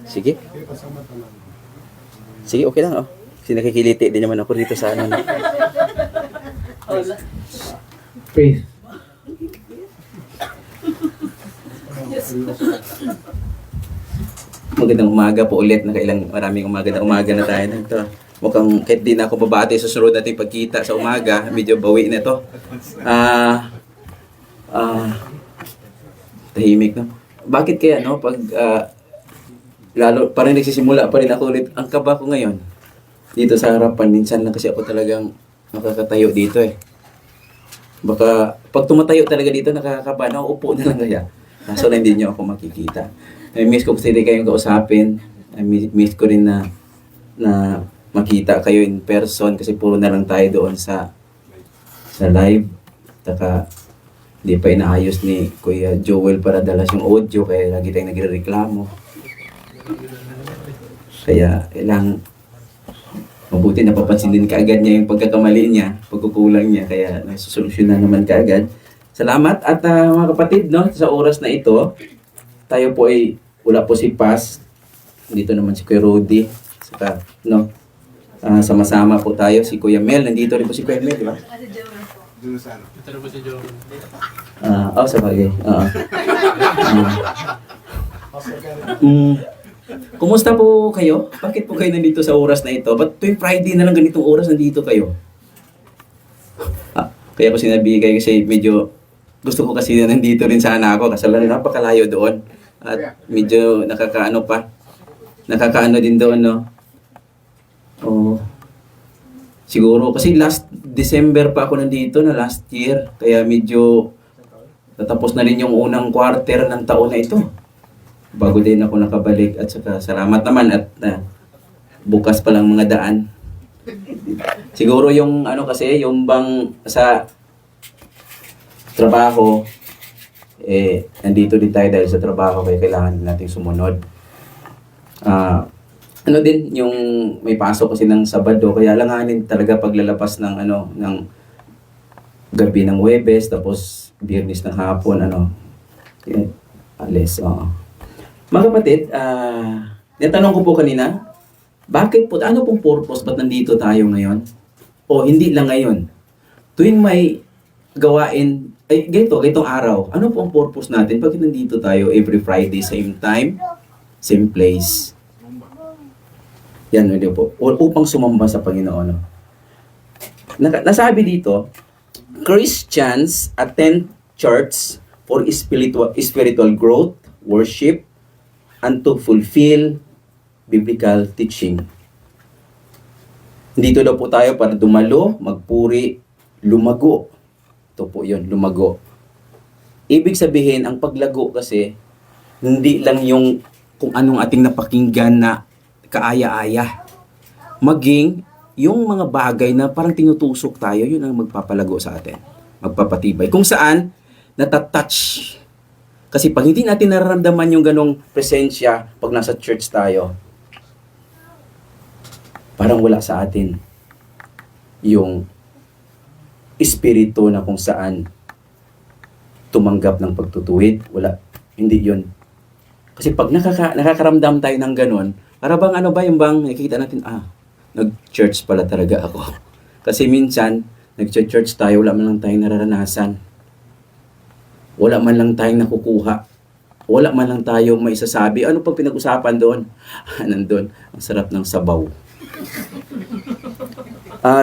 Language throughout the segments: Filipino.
Sige. Sige, okay lang, oh. Kasi nakikiliti din naman ako dito sa ano. Praise. Magandang umaga po ulit. Maraming umaga na tayo nito. Mukhang kahit di na ako babati sa susunod natin pagkita sa umaga, medyo bawi na to. Tahimik, no? Bakit kaya, no? Pag, lalo, parang nagsisimula pa rin ako ulit. Ang kaba ko ngayon, dito sa harapan, minsan lang kasi ako talagang nakakatayo dito eh. Baka, pag tumatayo talaga dito, nakakaba, nauupo na lang kaya. Kaso na hindi nyo ako makikita. Miss ko kasi kayong kausapin. Miss ko rin na makita kayo in person kasi puro na lang tayo doon sa live. Taka, hindi pa inaayos ni Kuya Joel para dalas yung audio kaya lagi tayong nagrereklamo. Kaya ilang mabuti napapansin din kaagad niya yung pagkakamali niya, pagkukulang niya, kaya nasusolusyonan naman kaagad. Salamat at mga kapatid, no, sa oras na ito, tayo po ay wala po si Paz, dito naman si Kuya Rudy, saka, no, sama-sama po tayo, si Kuya Mel, nandito rin po si Kuya Mel, di ba? Ito na po si Joel. Sa bagay. Kumusta po kayo? Bakit po kayo nandito sa oras na ito? Ba't tuwing Friday na lang ganitong oras nandito kayo? Kaya ko sinabi kayo kasi medyo gusto ko kasi na nandito rin sana ako kasi napakalayo doon. At medyo nakakaano din doon, no? Oh. Siguro kasi last December pa ako nandito na last year. Kaya medyo natapos na rin yung unang quarter ng taon na ito. Bago din ako nakabalik at saka salamat naman at bukas pa lang mga daan. Siguro yung kasi yung bang sa trabaho nandito din tayo dahil sa trabaho kaya kailangan nating sumunod. Din yung may pasok kasi ng Sabado kaya langanin talaga paglalabas ng ng gabi ng Huwebes tapos Biyernes ng hapon alis. Mga kapatid, natanong ko po kanina, bakit po, ano pong purpose, ba't nandito tayo ngayon? O hindi lang ngayon. Tuwing may gawain, ganitong araw, ano pong purpose natin? Bakit nandito tayo every Friday, same time, same place? Yan, hindi po. Upang sumamba sa Panginoon. Nasabi dito, Christians attend church for spiritual growth, worship, and to fulfill biblical teaching. Dito daw po tayo para dumalo, magpuri, lumago. Ito po yun, lumago. Ibig sabihin, ang paglago kasi, hindi lang yung kung anong ating napakinggan na kaaya-aya. Maging yung mga bagay na parang tinutusok tayo, yun ang magpapalago sa atin. Magpapatibay. Kung saan, natatouch. Kasi pag hindi natin nararamdaman yung ganong presensya pag nasa church tayo, parang wala sa atin yung espiritu na kung saan tumanggap ng pagtutuwid. Wala. Hindi yun. Kasi pag nakakaramdam tayo ng ganon, para bang yung bang nakikita natin, nag-church pala talaga ako. Kasi minsan, nag-church tayo, wala man lang tayong nararanasan. Wala man lang tayong nakukuha. Wala man lang tayong maisasabi. Ano pag pinag-usapan doon? Nandun, ang sarap ng sabaw.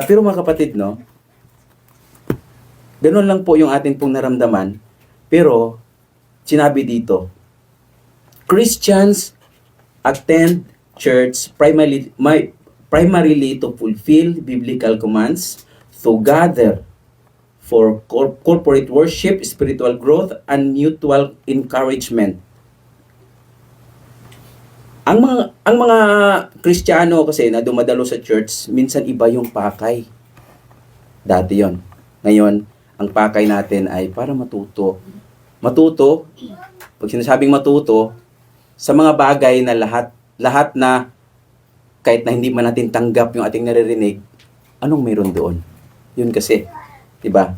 Pero mga kapatid, no? Ganun lang po yung atin pong naramdaman. Pero, sinabi dito, Christians attend church primarily to fulfill biblical commands, to gather for corporate worship, spiritual growth, and mutual encouragement. Ang mga Kristiyano kasi na dumadalo sa church, minsan iba yung pakay. Dati yon. Ngayon, ang pakay natin ay para matuto. Matuto, pag sinasabing matuto, sa mga bagay na lahat na kahit na hindi man natin tanggap yung ating naririnig, anong mayroon doon? Yun kasi. Diba?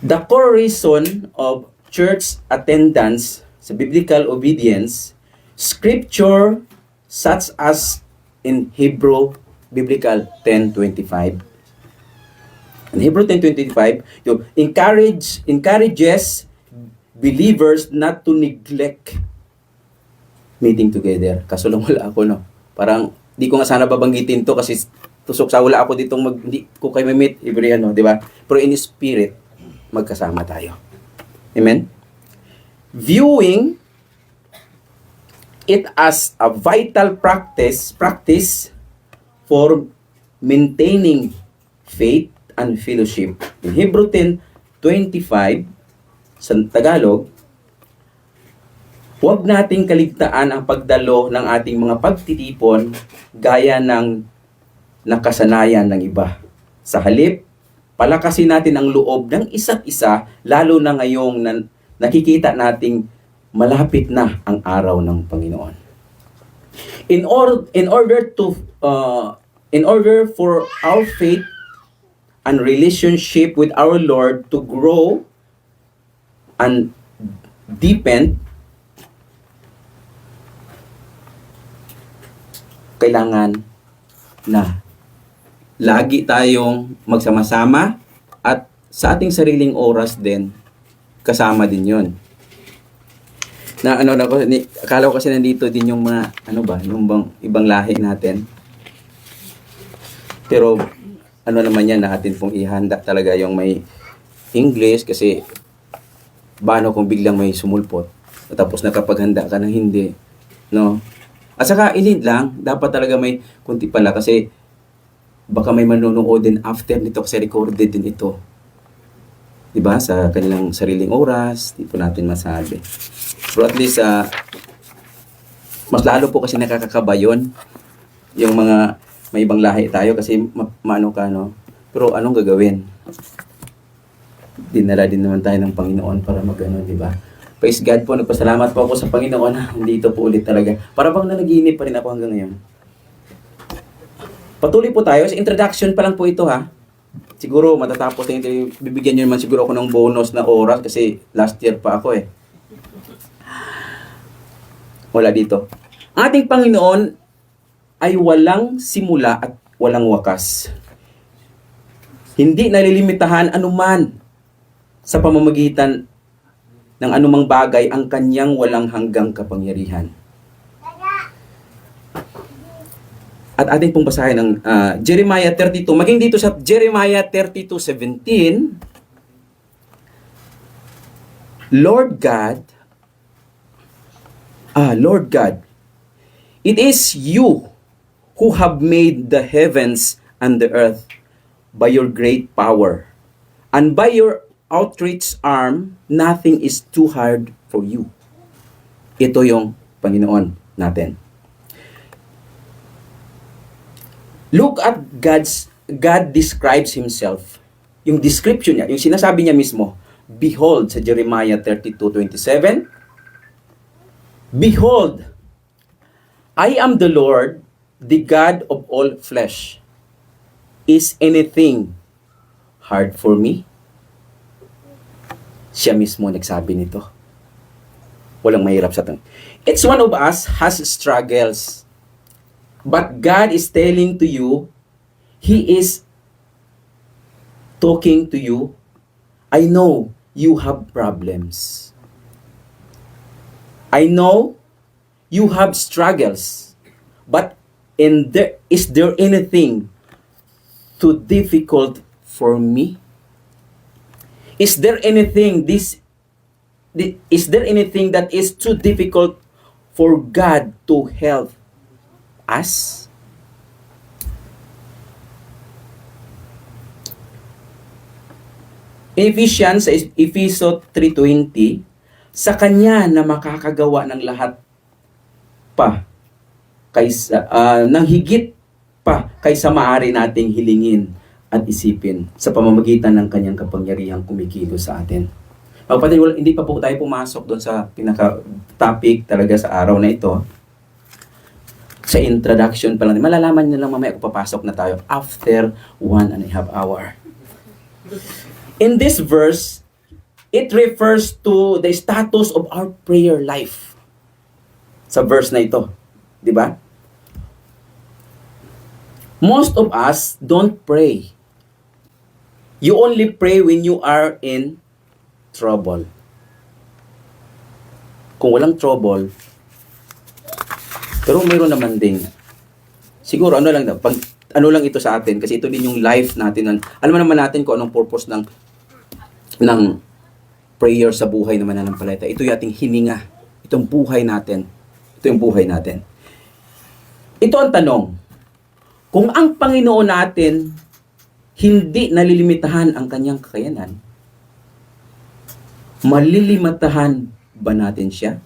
The core reason of church attendance sa biblical obedience, scripture such as in Hebrew Biblical 10:25. In Hebrew 10:25, yung encourages believers not to neglect meeting together. Kaso lang wala ako, no? Parang, di ko nga sana babanggitin to kasi tusok sa wala ako ditong hindi ko kayo meet every ano, di ba? Pero in spirit, magkasama tayo. Amen? Viewing it as a vital practice for maintaining faith and fellowship. In Hebrew 10:25, sa Tagalog, huwag nating kaligtaan ang pagdalo ng ating mga pagtitipon gaya ng nakasanayan ng iba. Sa halip, palakasin natin ang loob ng isa't isa, lalo na ngayong nakikita nating malapit na ang araw ng Panginoon. In order for our faith and relationship with our Lord to grow and deepen, kailangan na lagi tayong magsama-sama at sa ating sariling oras din, kasama din yon. Na akala ko kasi nandito din yung mga, yung ibang lahi natin. Pero, naman yan, natin pong ihanda talaga yung may English kasi paano kung biglang may sumulpot tapos nakapaghanda ka ng hindi, no? At saka ilid lang, dapat talaga may kunti pala kasi baka may manonood din after nito kasi recorded din ito. Diba? Sa kanilang sariling oras, di po natin masabi. Pero at least, mas lalo po kasi nakakakaba yun. Yung mga may ibang lahi tayo kasi maano ka, no? Pero anong gagawin? Dinala din naman tayo ng Panginoon para magano, di ba? Praise God po, nagpasalamat po ako sa Panginoon. Nandito po ulit talaga. Para bang nanaginip pa rin ako hanggang ngayon. Patuloy po tayo. Sa introduction pa lang po ito, ha? Siguro matatapos na ito. Bibigyan nyo naman siguro ako ng bonus na oras kasi last year pa ako eh. Wala dito. Ang ating Panginoon ay walang simula at walang wakas. Hindi nalilimitahan anuman sa pamamagitan ng anumang bagay ang kanyang walang hanggang kapangyarihan. At ating pong basahin ang Jeremiah 32. Maging dito sa Jeremiah 32:17, Lord God, it is you who have made the heavens and the earth by your great power, and by your outstretched arm, nothing is too hard for you. Ito yung Panginoon natin. Look at God describes Himself. Yung description niya, yung sinasabi niya mismo, behold, sa Jeremiah 32:27, behold, I am the Lord, the God of all flesh. Is anything hard for me? Siya mismo nagsabi nito. Walang mahirap sa ito. Each one of us has struggles. But God is telling to you, He is talking to you, I know you have problems. I know you have struggles. But is there anything too difficult for me? Is there anything that is too difficult for God to help us? In Ephesians 3:20, sa Kanya na makakagawa ng lahat pa kaysa ng higit pa kaysa maaari nating hilingin at isipin sa pamamagitan ng Kanyang kapangyarihang kumikilos sa atin. Kapatid, hindi pa po tayo pumasok doon sa pinaka-topic talaga sa araw na ito. Sa introduction pa lang. Malalaman nyo lang mamaya kung papasok na tayo after 1.5 hour. In this verse, it refers to the status of our prayer life. sa verse na ito. Di ba? Most of us don't pray. You only pray when you are in trouble. Kung walang trouble, pero mayroon naman ding, siguro ano lang ito sa atin, kasi ito din yung life natin. Alam naman natin kung anong purpose ng prayer sa buhay ng mananampalataya. Ito yung ating hininga. Itong buhay natin. Ito yung buhay natin. Ito ang tanong. Kung ang Panginoon natin hindi nalilimitahan ang kanyang kakayanan, malilimitahan ba natin siya?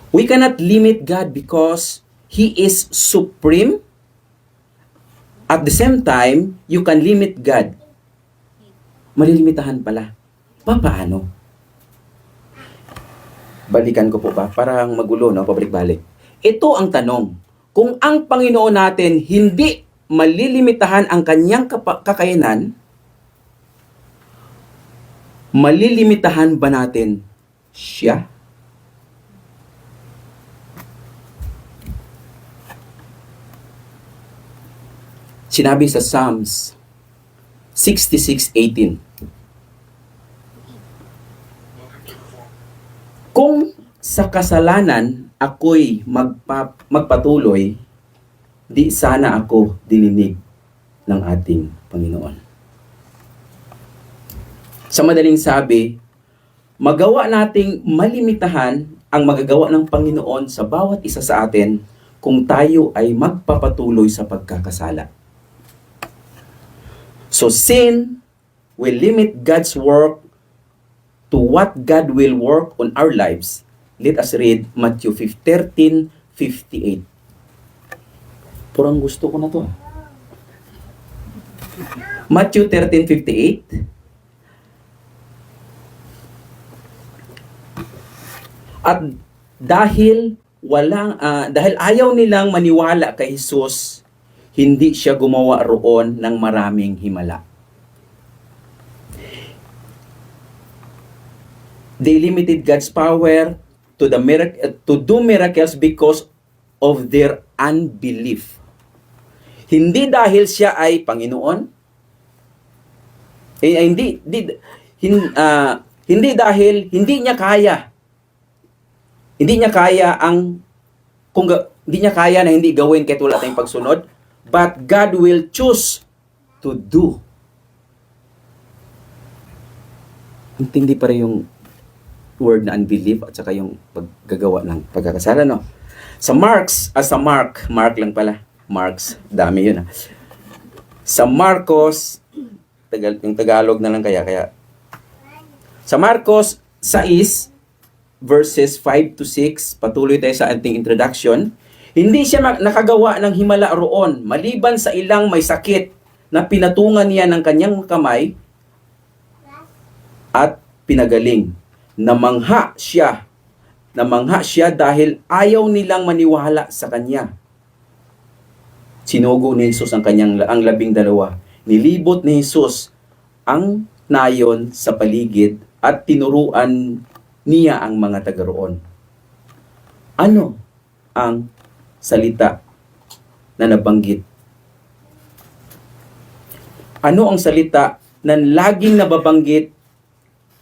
We cannot limit God because He is supreme. At the same time, you can limit God. Malilimitahan pala. Paano? Balikan ko po ba? Parang magulo, no? Pabalik-balik. Ito ang tanong. Kung ang Panginoon natin hindi malilimitahan ang kanyang kakayanan, malilimitahan ba natin siya? Sinabi sa Psalms 66:18. Kung sa kasalanan ako'y magpatuloy, di sana ako dininig ng ating Panginoon. Sa madaling sabi, magawa nating malimitahan ang magagawa ng Panginoon sa bawat isa sa atin kung tayo ay magpapatuloy sa pagkakasala. So sin will limit God's work to what God will work on our lives. Let us read Matthew 13:58. Purang gusto ko na to. Matthew 13:58. At dahil ayaw nilang maniwala kay Jesus, hindi siya gumawa roon ng maraming himala. They limited God's power to do miracles because of their unbelief. Hindi dahil siya ay Panginoon. Hindi dahil hindi niya kaya. Hindi niya kaya hindi niya kaya na hindi gawin kahit wala tayong pagsunod, but God will choose to do. Hindi pa rin yung word na unbelief at saka yung paggagawa ng pagkakasala, no? Mark lang pala. Marks, dami yun. Sa Marcos, yung Tagalog na lang kaya. Sa Marcos 6, verses 5 to 6, patuloy tayo sa ating introduction. Hindi siya nakagawa ng himala roon, maliban sa ilang may sakit na pinatungan niya ng kanyang kamay at pinagaling. Namangha siya dahil ayaw nilang maniwala sa kanya. Sinugo ni Jesus ang 12. Nilibot ni Jesus ang nayon sa paligid at tinuruan niya ang mga taga roon. Ano ang salita na nabanggit? Ano ang salita na laging nababanggit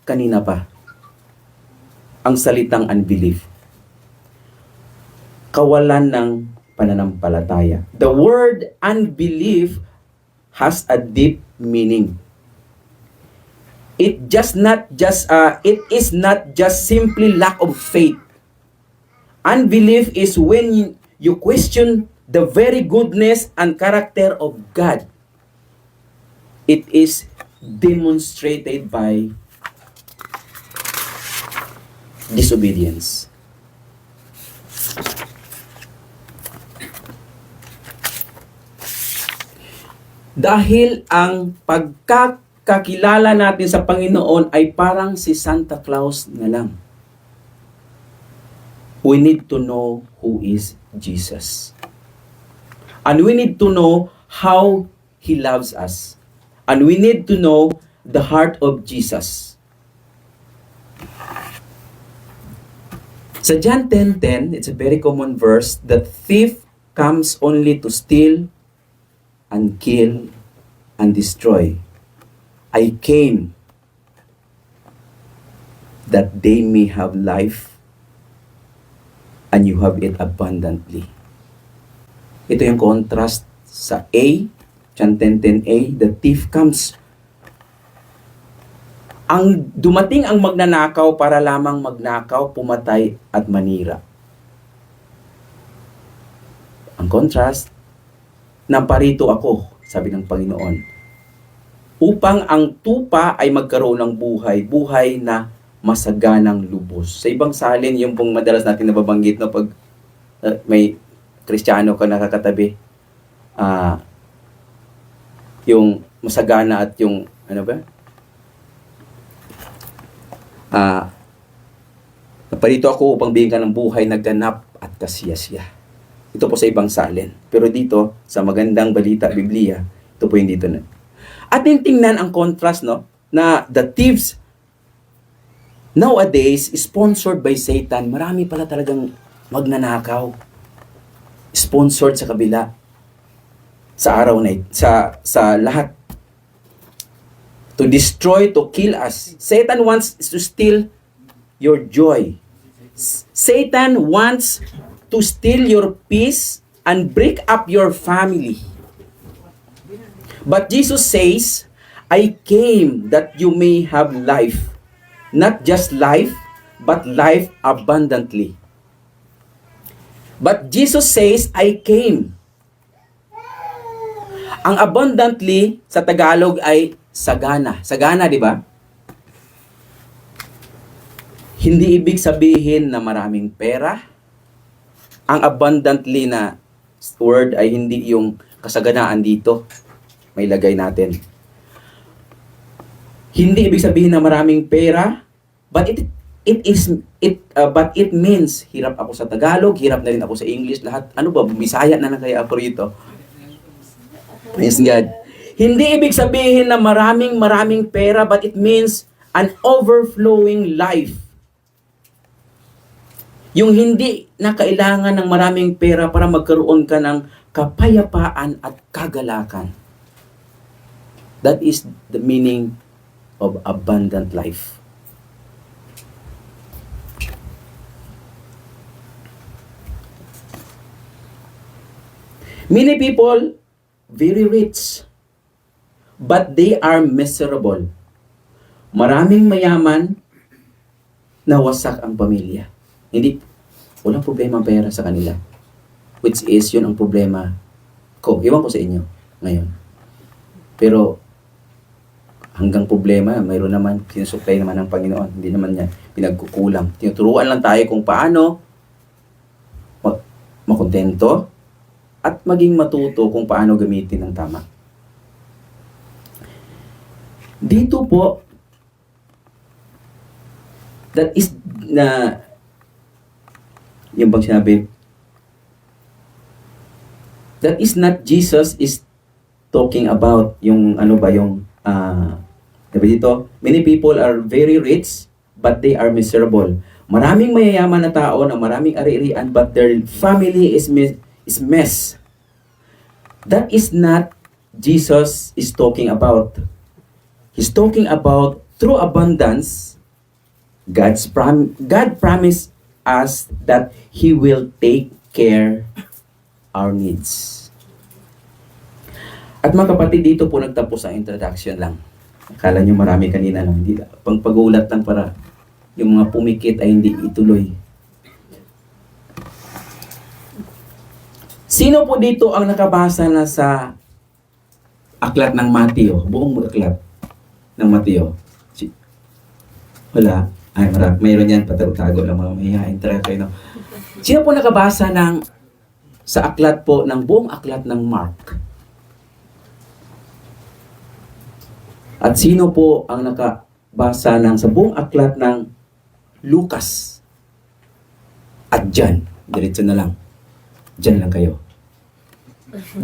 kanina pa? Ang salitang unbelief. Kawalan ng pananampalataya. The word unbelief has a deep meaning. It is not just simply lack of faith. Unbelief is when you question the very goodness and character of God. It is demonstrated by disobedience. Dahil ang pagkakakilala natin sa Panginoon ay parang si Santa Claus na lang. We need to know who is Jesus. And we need to know how He loves us. And we need to know the heart of Jesus. Sa John 10:10, it's a very common verse, the thief comes only to steal and kill and destroy. I came that they may have life and you have it abundantly. Ito yung contrast sa A, John 10:10a, the thief comes. Ang dumating ang magnanakaw para lamang magnakaw, pumatay at manira. Ang contrast, namparito ako, sabi ng Panginoon, upang ang tupa ay magkaroon ng buhay, buhay na masaganang lubos. Sa ibang salin, yung pong madalas natin nababanggit na pag may Kristiyano ka nakakatabi, yung masagana at yung, ano ba? Naparito ako upang bigyan ka ng buhay na ganap at kasiyasiya. Ito po sa ibang salin. Pero dito, sa magandang balita, Biblia, ito po yung dito na. At tingnan ang contrast, no? Na the thieves nowadays sponsored by Satan. Marami pala talagang magnanakaw. Sponsored sa kabila. Sa araw na ito. Sa lahat. To destroy, to kill us. Satan wants to steal your joy. Satan wants to steal your peace and break up your family. But Jesus says, I came that you may have life. Not just life, but life abundantly. But Jesus says, I came. Ang abundantly sa Tagalog ay sagana. Sagana, di ba? Hindi ibig sabihin na maraming pera. Ang abundantly na word ay hindi yung kasaganaan dito. May lagay natin. Hindi ibig sabihin na maraming pera, but it means hirap ako sa Tagalog, hirap na rin ako sa English, lahat. Ano ba, Bisaya na lang kaya ako rito. Praise God. Hindi ibig sabihin na maraming pera, but it means an overflowing life. Yung hindi na kailangan ng maraming pera para magkaroon ka ng kapayapaan at kagalakan. That is the meaning of abundant life. Many people, very rich, but they are miserable. Maraming mayaman na wasak ang pamilya. Hindi, walang problema ang pera sa kanila. Which is, yun ang problema ko. Iwan ko sa inyo ngayon. Pero, hanggang problema, mayroon naman, sinusupply naman ng Panginoon. Hindi naman yan pinagkukulang. Tinuturuan lang tayo kung paano makontento at maging matuto kung paano gamitin ng tama. Dito po, that is na yung bang sinabi, that is not Jesus is talking about yung ano ba yung diba dito, many people are very rich but they are miserable. Maraming mayayaman na tao na maraming ari-arian but their family is mess. That is not Jesus is talking about. He's talking about through abundance, God promised us that He will take care our needs. At mga kapatid, dito po nagtapos ang introduction lang. Akala nyo marami kanina lang. Pag-ulat lang para yung mga pumikit ay hindi ituloy. Sino po dito ang nakabasa na sa aklat ng Mateo? Buong aklat ng Mateo. Wala. Ay, mayroon yan, patago lang mga mahihain. Tara kayo, no? Sino po nakabasa sa aklat po, ng buong aklat ng Mark? At sino po ang nakabasa sa buong aklat ng Lucas? At John. Diretso na lang. John lang kayo.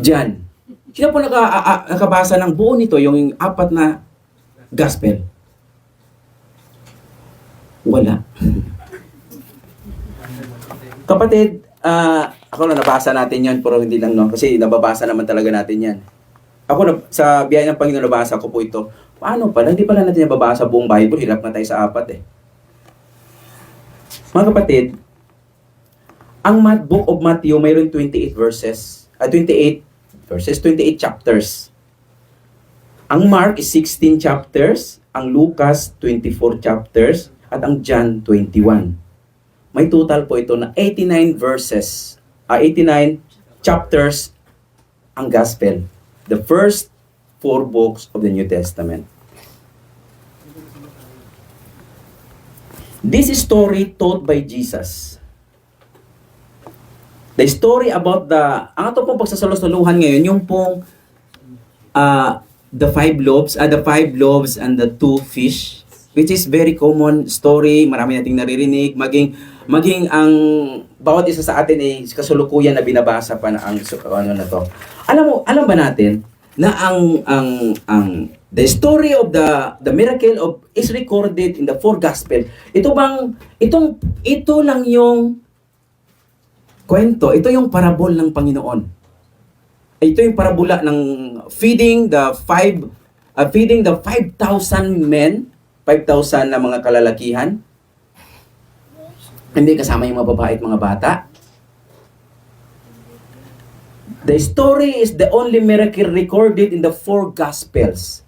John. Sino po nakabasa ng buo nito, yung 4 na gospel? Wala. Kapatid, ako na nabasa natin yan, pero hindi lang, no? Kasi nababasa naman talaga natin yan. Ako, sa biyaya ng Panginoon, nabasa ko po ito. Paano pala? Hindi pala natin nababasa buong Bible. Hirap na tayo sa 4 eh. Mga kapatid, ang Book of Matthew, mayroon 28 verses. 28 verses, 28 chapters. Ang Mark is 16 chapters. Ang Lucas, 24 chapters. At ang John, 21. May total po ito na 89 verses, 89 chapters ang Gospel. The first 4 books of the New Testament. This is story told by Jesus. The story about ang ato pong pagsasalusaluhan ngayon, yung pong the 5 loaves and the 2 fish, which is very common story, marami nating naririnig, maging ang bawat isa sa atin ay kasulukuyan na binabasa pa na ang ano na to. Alam ba natin na the story of the miracle is recorded in the 4 gospel. Ito lang yung kwento, ito yung parabol ng Panginoon. Ito yung parabola ng feeding the 5,000 men, 5,000 na mga kalalakihan. Hindi kasama yung mga babae at mga bata. The story is the only miracle recorded in the 4 Gospels.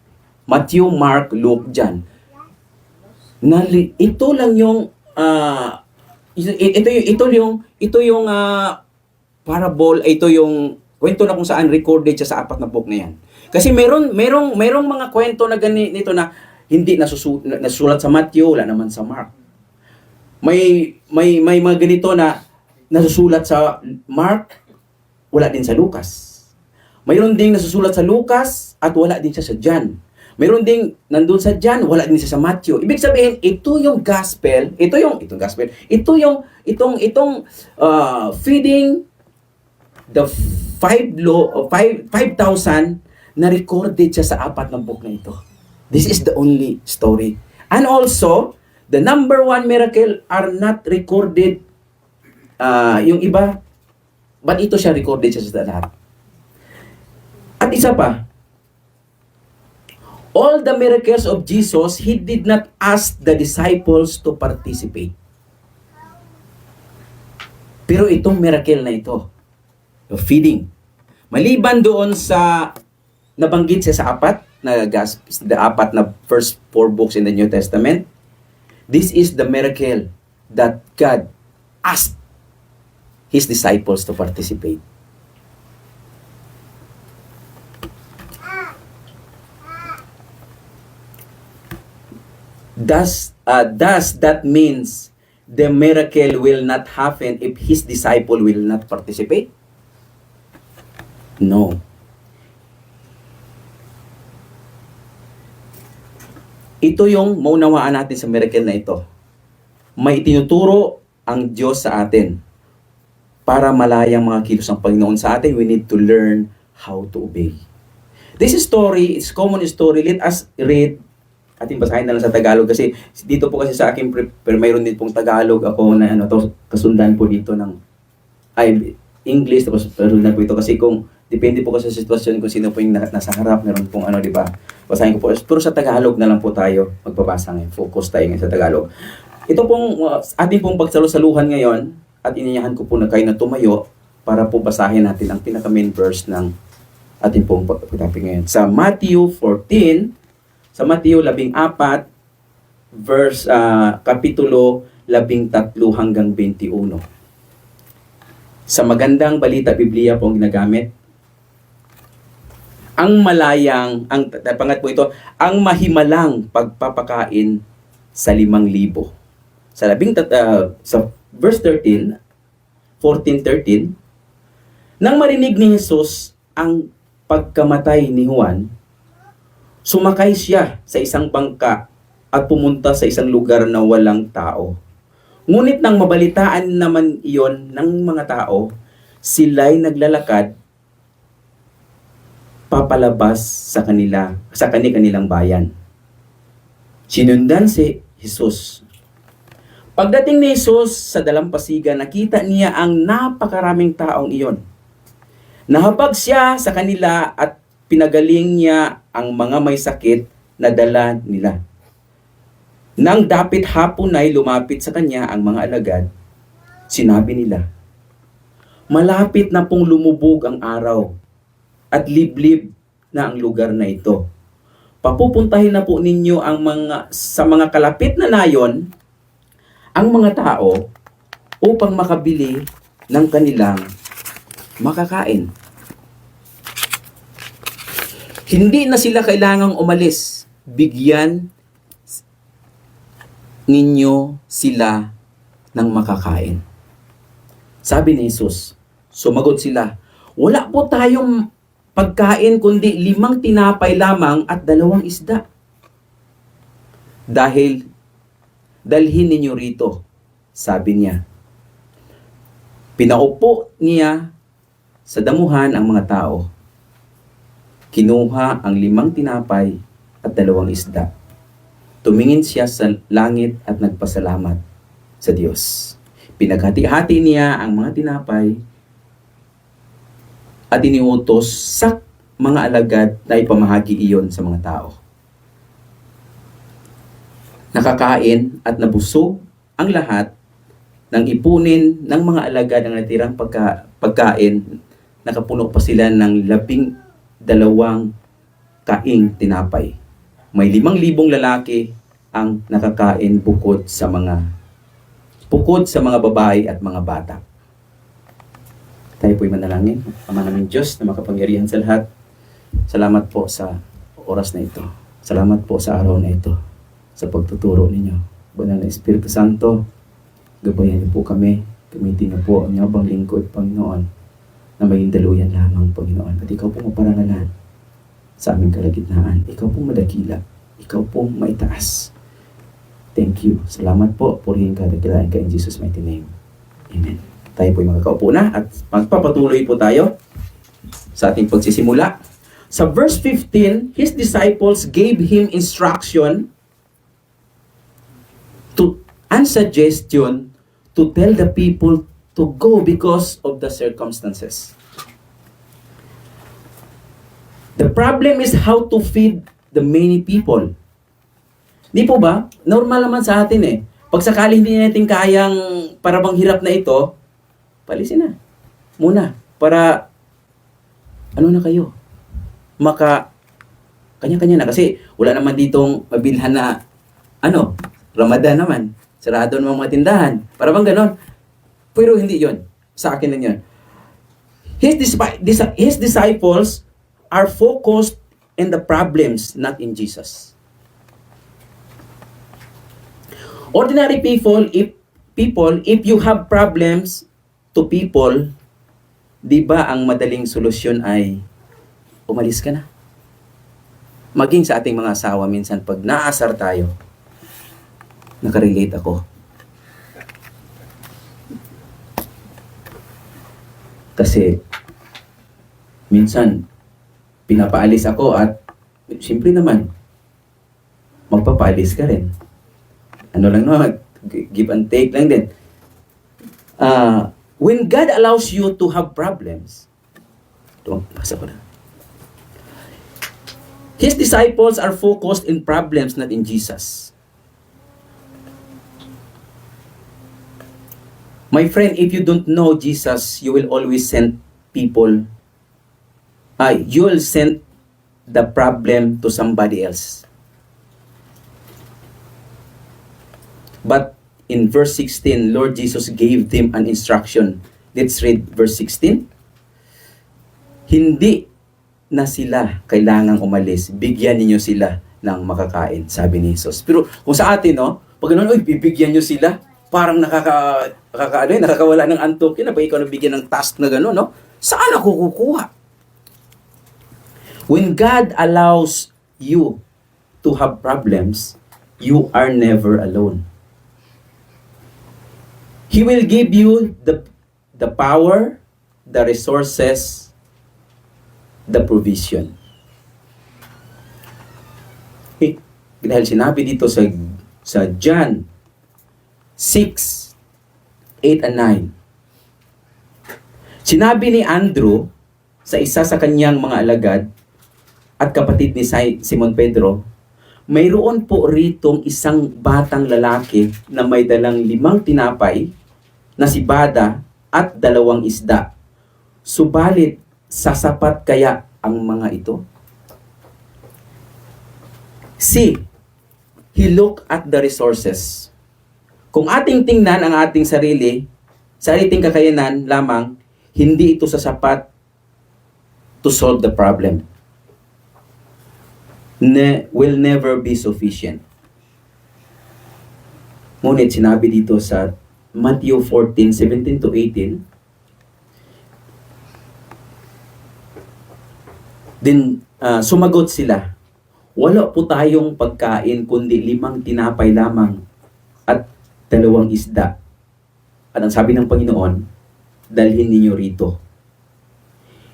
Matthew, Mark, Luke, John. Ito lang yung ito yung parable, ito yung kwento na kung saan recorded siya sa 4 na book na yan. Kasi merong mga kwento na ganito na hindi nasusulat sa Matthew, wala naman sa Mark. May mga ganito na nasusulat sa Mark, wala din sa Lucas. Mayroon ding nasusulat sa Lucas at wala din siya sa John. Mayroon ding nandun sa John, wala din siya sa Matthew. Ibig sabihin, ito yung gospel, feeding the 5,000 na recorded siya sa 4 na book na ito. This is the only story. And also, the number 1 miracle are not recorded, yung iba, but ito siya recorded siya sa lahat. At isa pa, all the miracles of Jesus, He did not ask the disciples to participate. Pero itong miracle na ito, the feeding, maliban doon sa nabanggit siya sa 4 na first 4 books in the New Testament, this is the miracle that God asked His disciples to participate. Does that means the miracle will not happen if His disciple will not participate? No. Ito yung maunawaan natin sa miracle na ito. May itinuturo ang Diyos sa atin para malayang mga kilos ng Panginoon sa atin. We need to learn how to obey. This story, it's common story. Let us read. Ating basahin na lang sa Tagalog kasi dito po kasi sa akin pero mayroon din pong Tagalog ako na kasundan po dito ng English tapos kasundan po ito kasi kung depende po kasi sa sitwasyon kung sino po yung nasa harap, meron pong di ba? Basahin ko po. Pero sa Tagalog na lang po tayo magbabasa ngayon. Focus tayo ngayon sa Tagalog. Ito pong ating pong pagsalusaluhan ngayon at iniyahan ko po na kayo na tumayo para po basahin natin ang pinaka-main verse ng ating pong pag-topic ngayon. Sa Matthew 14, sa Matthew 14, verse, kapitulo 13 hanggang 21. Sa magandang balita Biblia po ang ginagamit. Ang pangat po ito, ang mahimalang pagpapakain sa 5,000. Sa verse 13, 14:13, nang marinig ni Jesus ang pagkamatay ni Juan, sumakay siya sa isang bangka at pumunta sa isang lugar na walang tao. Ngunit nang mabalitaan naman iyon ng mga tao, sila'y naglalakad papalabas sa kanilang bayan. Sinundan si Jesus. Pagdating ni Jesus sa dalampasigan, nakita niya ang napakaraming taong iyon. Nahabag siya sa kanila at pinagaling niya ang mga may sakit na dala nila. Nang dapit hapon ay lumapit sa kanya ang mga alagad, sinabi nila, malapit na pong lumubog ang araw at liblib na ang lugar na ito. Papupuntahin na po ninyo sa mga kalapit na nayon ang mga tao upang makabili ng kanilang makakain. Hindi na sila kailangang umalis. Bigyan ninyo sila ng makakain. Sabi ni Jesus, sumagot sila, wala po tayong pagkain kundi 5 tinapay lamang at 2 isda. Dalhin ninyo rito, sabi niya. Pinaupo niya sa damuhan ang mga tao. Kinuha ang 5 tinapay at 2 isda. Tumingin siya sa langit at nagpasalamat sa Diyos. Pinaghati-hati niya ang mga tinapay at iniutos sa mga alagad na ipamahagi iyon sa mga tao. Nakakain at nabusog ang lahat ng ipunin ng mga alagad ng natirang pagkain. Nakapuno pa sila ng 12 kaing tinapay. May 5,000 lalaki ang nakakain bukod sa mga babae at mga bata. Tayo po'y manalangin. Ama namin Diyos na makapangyarihan sa lahat. Salamat po sa oras na ito. Salamat po sa araw na ito. Sa pagtuturo ninyo. Banal na Espiritu Santo, gabayan niyo po kami. Gamitin niyo po ang yabang lingkod, Panginoon, na maging daluyan lamang, Panginoon. At ikaw po maparangalan sa aming kalagitnaan. Ikaw po madakila. Ikaw po maitaas. Thank you. Salamat po. Purihin ka, dakilain ka in Jesus' mighty name. Amen. Tayo po'y magkakaupo na at magpapatuloy po tayo sa ating pagsisimula. Sa verse 15, his disciples gave him instruction and suggestion to tell the people to go because of the circumstances. The problem is how to feed the many people. Di po ba? Normal naman sa atin eh. Pag sakali hindi natin kayang parabang hirap na ito, palisin na. Muna. Para, na kayo? Kanya-kanya na. Kasi wala naman ditong mabilhan na, Ramadan naman. Sarado naman mga tindahan. Para bang ganon. Pero hindi yon. Sa akin lang yun. His disciples are focused in the problems, not in Jesus. Ordinary people, if you have problems to people, di ba ang madaling solusyon ay umalis ka na? Maging sa ating mga asawa minsan pag naasar tayo, nakarelate ako. Kasi minsan pinapaalis ako at siyempre naman magpapaalis ka rin. Give and take lang din. When God allows you to have problems, basa ko na. His disciples are focused in problems, not in Jesus. My friend, if you don't know Jesus, you will always send people. You will send the problem to somebody else. But in verse 16, Lord Jesus gave them an instruction. Let's read verse 16. Hindi na sila kailangang umalis. Bigyan ninyo sila ng makakain, sabi ni Jesus. Pero kung sa atin, pag gano'n, bibigyan nyo sila, parang nakakawala ng antok. Yun na ba ikaw nabigyan ng task na gano'n, Saan ako kukuha? When God allows you to have problems, you are never alone. He will give you the power, the resources, the provision. Dahil sinabi dito sa John 6, 8 and 9. Sinabi ni Andrew sa isa sa kanyang mga alagad at kapatid ni Simon Pedro, mayroon po ritong isang batang lalaki na may dalang 5 tinapay na sibada at 2 isda. Subalit, sasapat kaya ang mga ito? C. He looked at the resources. Kung ating tingnan ang ating sariling kakayanan lamang, hindi ito sasapat to solve the problem. Will never be sufficient. Ngunit sinabi dito sa Matthew 14, 17 to 18, sumagot sila, wala po tayong pagkain kundi 5 tinapay lamang at 2 isda. At ang sabi ng Panginoon, dalhin ninyo rito.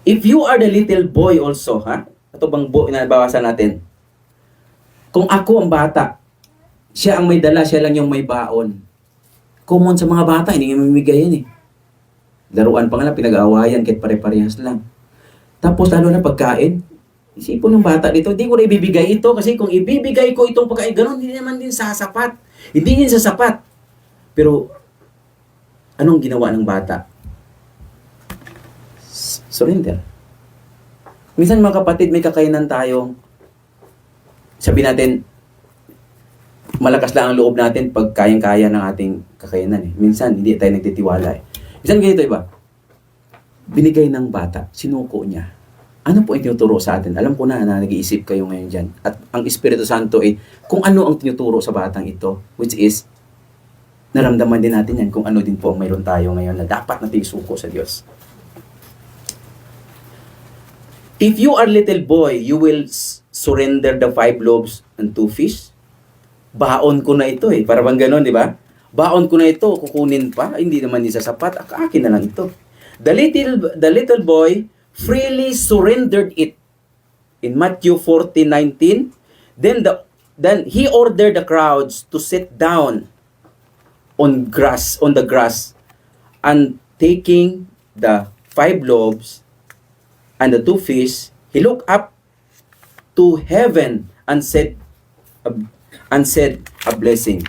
If you are the little boy also, ito bang inabawasan natin? Kung ako ang bata, siya ang may dala, siya lang yung may baon. Common sa mga bata, hindi nga mamimigay yan eh. Laruan pa nga lang, pinag-aawayan, kahit pare-parehas lang. Tapos lalo na pagkain, isipon ng bata dito, hindi ko na ibibigay ito kasi kung ibibigay ko itong pagkain, ganun, hindi naman din sasapat. Hindi din sasapat. Pero, anong ginawa ng bata? Surrender. Minsan mga kapatid, may kakayanan tayong sabi natin, malakas lang ang loob natin pag kayang-kaya ng ating kakayanan eh. Minsan, hindi tayo nagtitiwala eh. Minsan ganito iba, binigay ng bata, sinuko niya. Ano po ang tinuturo sa atin? Alam ko na nag-iisip kayo ngayon dyan. At ang Espiritu Santo ay kung ano ang tinuturo sa batang ito, which is, naramdaman din natin yan kung ano din po ang mayroon tayo ngayon na dapat natin isuko sa Diyos. If you are little boy, you will surrender the 5 loaves and 2 fish. Baon ko na ito eh. Para bang ganon, di ba? Baon ko na ito, kukunin pa. Hindi naman isa sapat. Akin na lang ito. The little boy freely surrendered it. In Matthew 14:19, then he ordered the crowds to sit down on the grass, and taking the 5 loaves and the 2 fish, he looked up to heaven and said a blessing.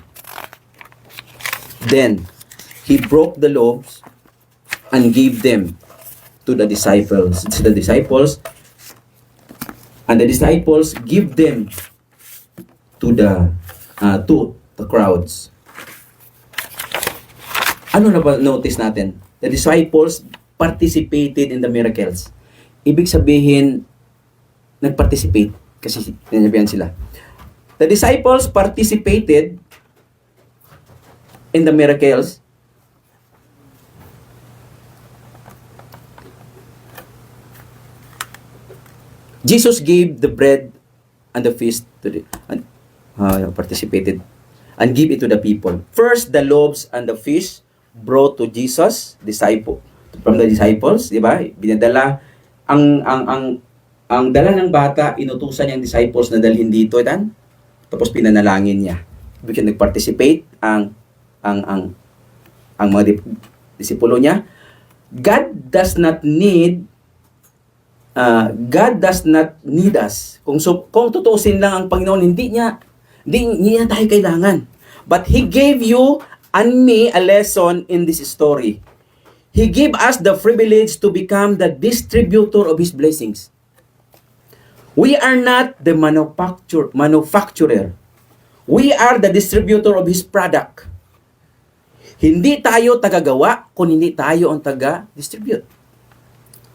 Then he broke the loaves and gave them to the disciples. And the disciples give them to the crowds. Ano na ba notice natin? The disciples participated in the miracles. Ibig sabihin, nag-participate kasi nanabihan sila. The disciples participated in the miracles. Jesus gave the bread and the fish to the participated and give it to the people. First, the loaves and the fish brought to Jesus, from the disciples, di ba? Binadala ang dala ng bata, inutusan niyang disciples na dalhin dito, tapos pinanalangin niya. Bigyan nag-participate ang mga disipulo niya. God does not need us. Kung tutusin lang ang Panginoon, hindi niya tayo kailangan. But He gave you and me a lesson in this story. He gave us the privilege to become the distributor of His blessings. We are not the manufacturer. We are the distributor of His product. Hindi tayo tagagawa, kung hindi tayo ang taga-distribute.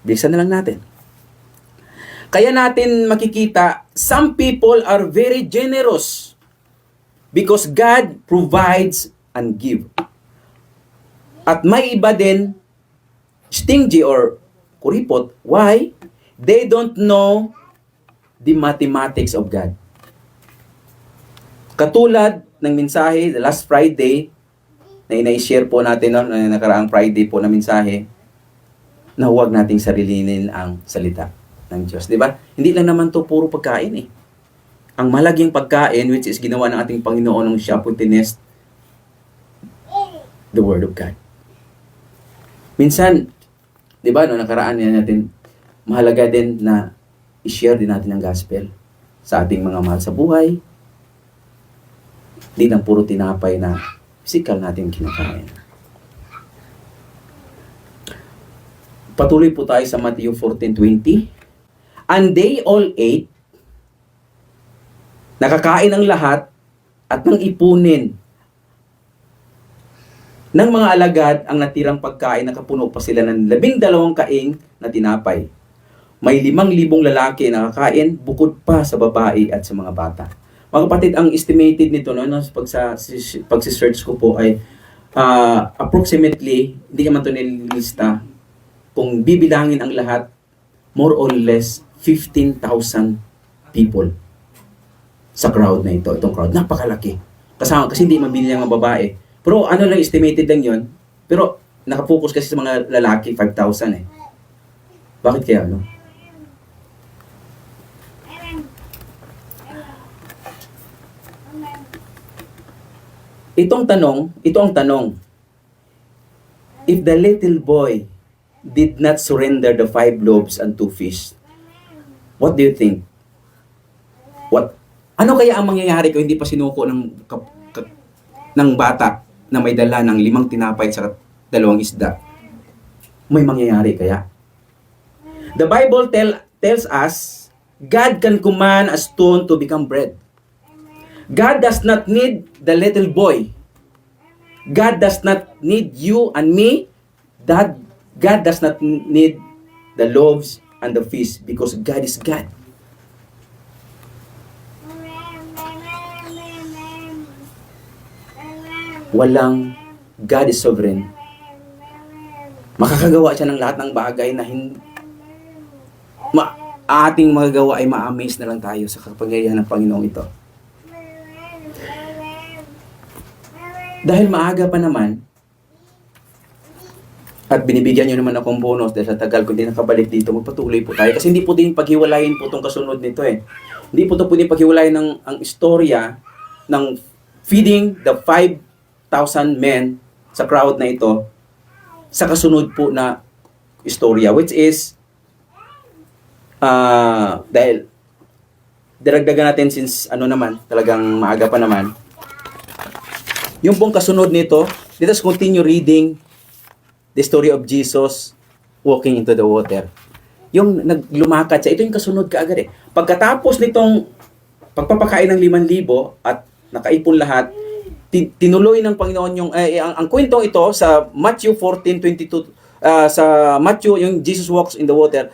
Bilisan na lang natin. Kaya natin makikita, some people are very generous because God provides and give. At may iba din, stingy or kuripot. Why? They don't know the mathematics of God. Katulad ng mensahe, the last Friday, na ina-share po natin noon, nakaraang Friday po na mensahe, na huwag nating sarilinin ang salita ng Diyos. Diba? Hindi lang naman to puro pagkain eh. Ang malaging pagkain, which is ginawa ng ating Panginoon ng siya po tinest, the Word of God. Minsan, di ba, no, nakaraan yan natin, mahalaga din na i-share din natin ang gospel sa ating mga mahal sa buhay. Di lang puro tinapay na physical natin kinakain. Patuloy po tayo sa Matthew 14:20. And they all ate, nakakain ang lahat, at nang ipunin ng mga alagad ang natirang pagkain, nakapuno pa sila ng 12 kaing na tinapay. May 5,000 lalaki na nakakain, bukod pa sa babae at sa mga bata. Mga kapatid, ang estimated nito, no, pag-search ko po ay approximately, hindi naman ito nilista, kung bibilangin ang lahat, more or less 15,000 people sa crowd na ito. Itong crowd, napakalaki. Kasama, kasi hindi mabili ng mga babae. Pero ano lang, estimated lang yun. Pero nakafocus kasi sa mga lalaki, 5,000 eh. Bakit kaya, no? Ito ang tanong. If the little boy did not surrender the 5 loaves and 2 fish, what do you think? Ano kaya ang mangyayari kung hindi pa sinuko ng bata na may dala ng 5 tinapay at 2 isda? May mangyayari kaya? The Bible tells us, God can command a stone to become bread. God does not need the little boy. God does not need you and me. God does not need the loaves and the fish because God is God. Walang, God is sovereign. Makakagawa siya ng lahat ng bagay na ating magagawa ay ma-amaze na lang tayo sa kapangyarihan ng Panginoong ito. Dahil maaga pa naman, at binibigyan nyo naman akong bonus dahil sa tagal ko hindi nakabalik dito, magpatuloy po tayo. Kasi hindi po din paghiwalayin po itong kasunod nito eh. Hindi po ito pwedeng paghiwalayin ang istorya ng feeding the 5,000 men sa crowd na ito sa kasunod po na istorya, which is dahil daragdagan natin since talagang maaga pa naman, yung pong kasunod nito, let us continue reading the story of Jesus walking into the water. Yung naglumakad siya, ito yung kasunod kaagad eh. Pagkatapos nitong pagpapakain ng 5,000 at nakaipon lahat, tinuloy ng Panginoon yung ang kwentong ito sa Matthew 14:22, sa Matthew yung Jesus walks in the water,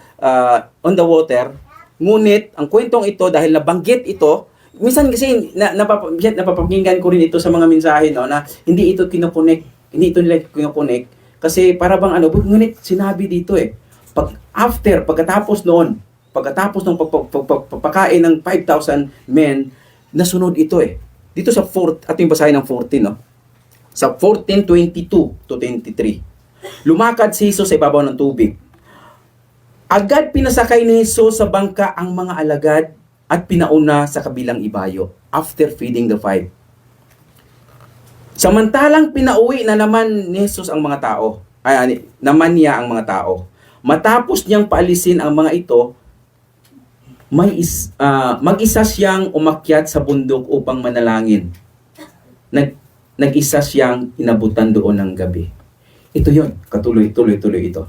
on the water. Ngunit ang kwentong ito dahil nabanggit ito, minsan kasi napapakinggan ko rin ito sa mga mensahe, no, na hindi ito kinokonek, hindi ito nila kinokonek kasi para bang ngunit sinabi dito eh, pagkatapos ng pagpapakain ng 5,000 men, nasunod ito eh. Dito sa ating basahin ng 14, no? Sa 14:22 to 23. Lumakad si Jesus sa ibabaw ng tubig. Agad pinasakay ni Jesus sa bangka ang mga alagad at pinauna sa kabilang ibayo after feeding the 5. Samantalang pinauwi na naman ni Jesus ang mga tao. Naman niya ang mga tao. Matapos niyang paalisin ang mga ito, mag-isa siyang umakyat sa bundok upang manalangin. Nag-isa siyang inabutan doon ng gabi. Ito yon, tuloy ito.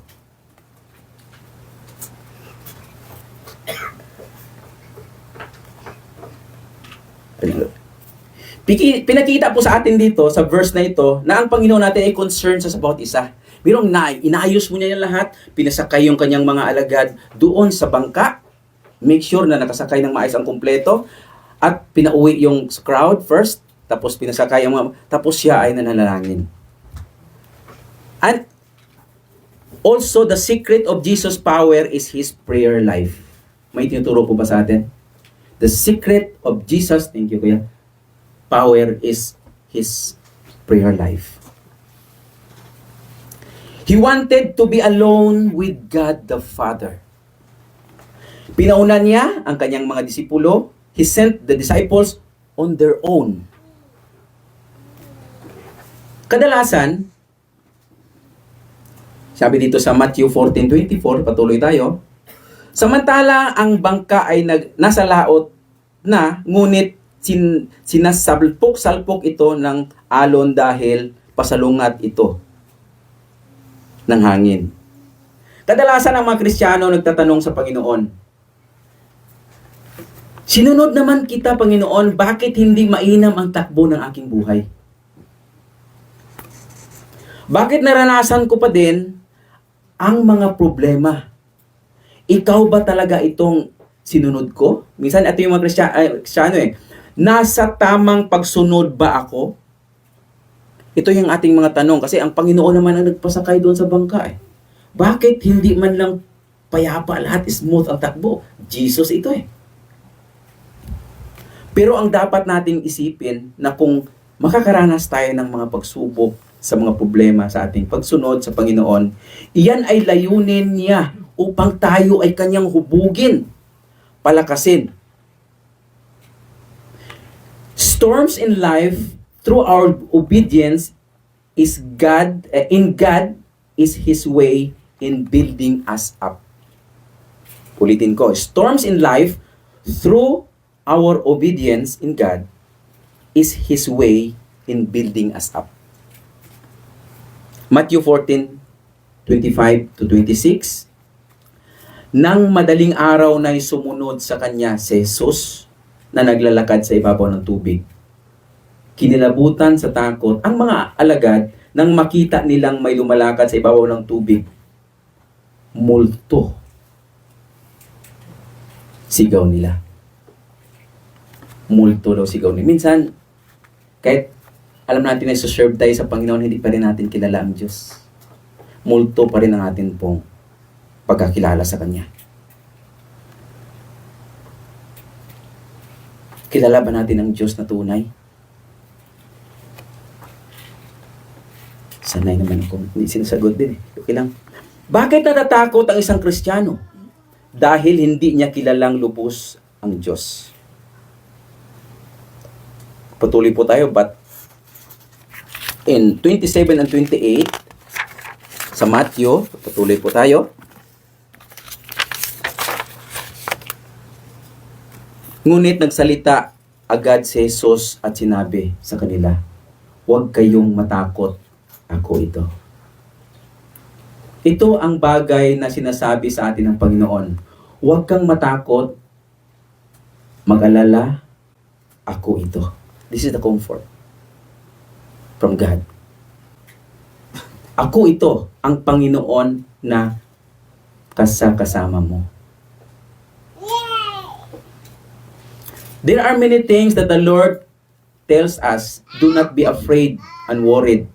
Pinakita po sa atin dito, sa verse na ito, na ang Panginoon natin ay concerned sa bawat isa. Birong inaayos mo niya yung lahat, pinasakay yung kanyang mga alagad doon sa bangka, make sure na nakasakay ng maayos ang kumpleto, at pinauwi yung crowd first, tapos pinasakay ang mga, tapos siya ay nananalangin. And also, the secret of Jesus' power is His prayer life. May tinuturo po ba sa atin? The secret of Jesus, thank you kuya, power is His prayer life. He wanted to be alone with God the Father. Pinauna niya ang kanyang mga disipulo. He sent the disciples on their own. Kadalasan, Sabi dito sa Matthew 14:24, patuloy tayo. Samantala ang bangka ay nasa laot na, ngunit sinasalpok-salpok ito ng alon dahil pasalungat ito ng hangin. Kadalasan ang mga Kristiyano nagtatanong sa Panginoon, sinunod naman kita, Panginoon, bakit hindi mainam ang takbo ng aking buhay? Bakit naranasan ko pa din ang mga problema? Ikaw ba talaga itong sinunod ko? Minsan ito yung mga Kristiyano nasa tamang pagsunod ba ako? Ito yung ating mga tanong kasi ang Panginoon naman ang nagpasakay doon sa bangka Bakit hindi man lang payapa lahat, smooth ang takbo? Jesus ito Pero ang dapat nating isipin na kung makakaranas tayo ng mga pagsubok sa mga problema sa ating pagsunod sa Panginoon, iyan ay layunin niya upang tayo ay kanyang hubugin, palakasin. Storms in life through our obedience is in God is His way in building us up. Ulitin ko, storms in life through our obedience in God is His way in building us up. Matthew 14:25-26. Nang madaling araw na'y sumunod sa kanya si Jesus na naglalakad sa ibabaw ng tubig. Kinilabutan sa takot ang mga alagad nang makita nilang may lumalakad sa ibabaw ng tubig. Multo. Sigaw nila. Multo daw sigaw nila. Minsan, kahit alam natin na serve tayo sa Panginoon, hindi pa rin natin kilala ang Diyos. Multo pa rin ang atin pong pagkakilala sa Kanya. Kilala ba natin ang Diyos na tunay? Sanay naman ako. Hindi sinasagot din Okay lang. Bakit natatakot ang isang Kristiyano? Dahil hindi niya kilalang lubos ang Diyos. Patuloy po tayo, but in 27 and 28 sa Matthew, patuloy po tayo. Ngunit nagsalita agad si Jesus at sinabi sa kanila, huwag kayong matakot, ako ito. Ito ang bagay na sinasabi sa atin ng Panginoon. Huwag kang matakot, mag-alala, ako ito. This is the comfort from God. Ako ito, ang Panginoon na kasama mo. There are many things that the Lord tells us, do not be afraid and worried.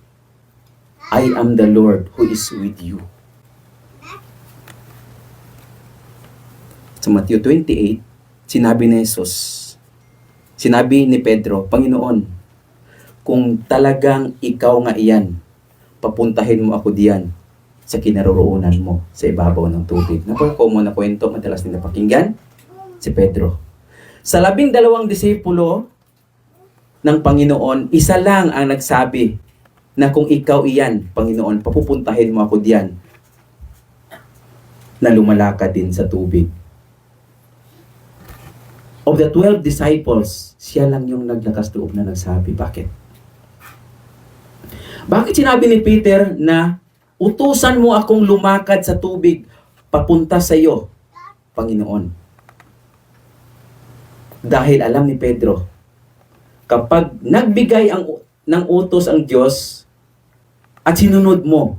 I am the Lord who is with you. Sa Matthew 28, sinabi ni Jesus, sinabi ni Pedro, Panginoon, kung talagang ikaw nga iyan, papuntahin mo ako diyan sa kinaroroonan mo sa ibabaw ng tubig. Napaka-common na kwento, madalas din napakinggan, si Pedro. Sa 12 disipulo ng Panginoon, isa lang ang nagsabi na kung ikaw iyan, Panginoon, papupuntahin mo ako diyan na lumalakad din sa tubig. Of the 12 disciples, siya lang yung naglakas loob na nagsabi. Bakit? Bakit sinabi ni Peter na utusan mo akong lumakad sa tubig papunta sa iyo, Panginoon? Dahil alam ni Pedro, kapag nagbigay ng utos ang Diyos at sinunod mo,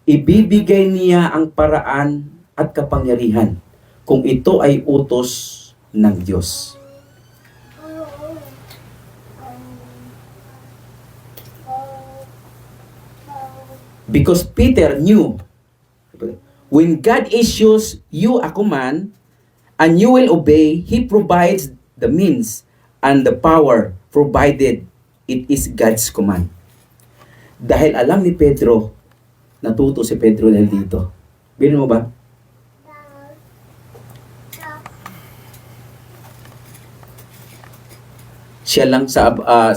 ibibigay niya ang paraan at kapangyarihan kung ito ay utos ng Diyos. Because Peter knew, when God issues you a command and you will obey, He provides the means and the power provided it is God's command. Dahil alam ni Pedro, natuto si Pedro dahil dito. Bilhin mo ba? Siya lang sa 12,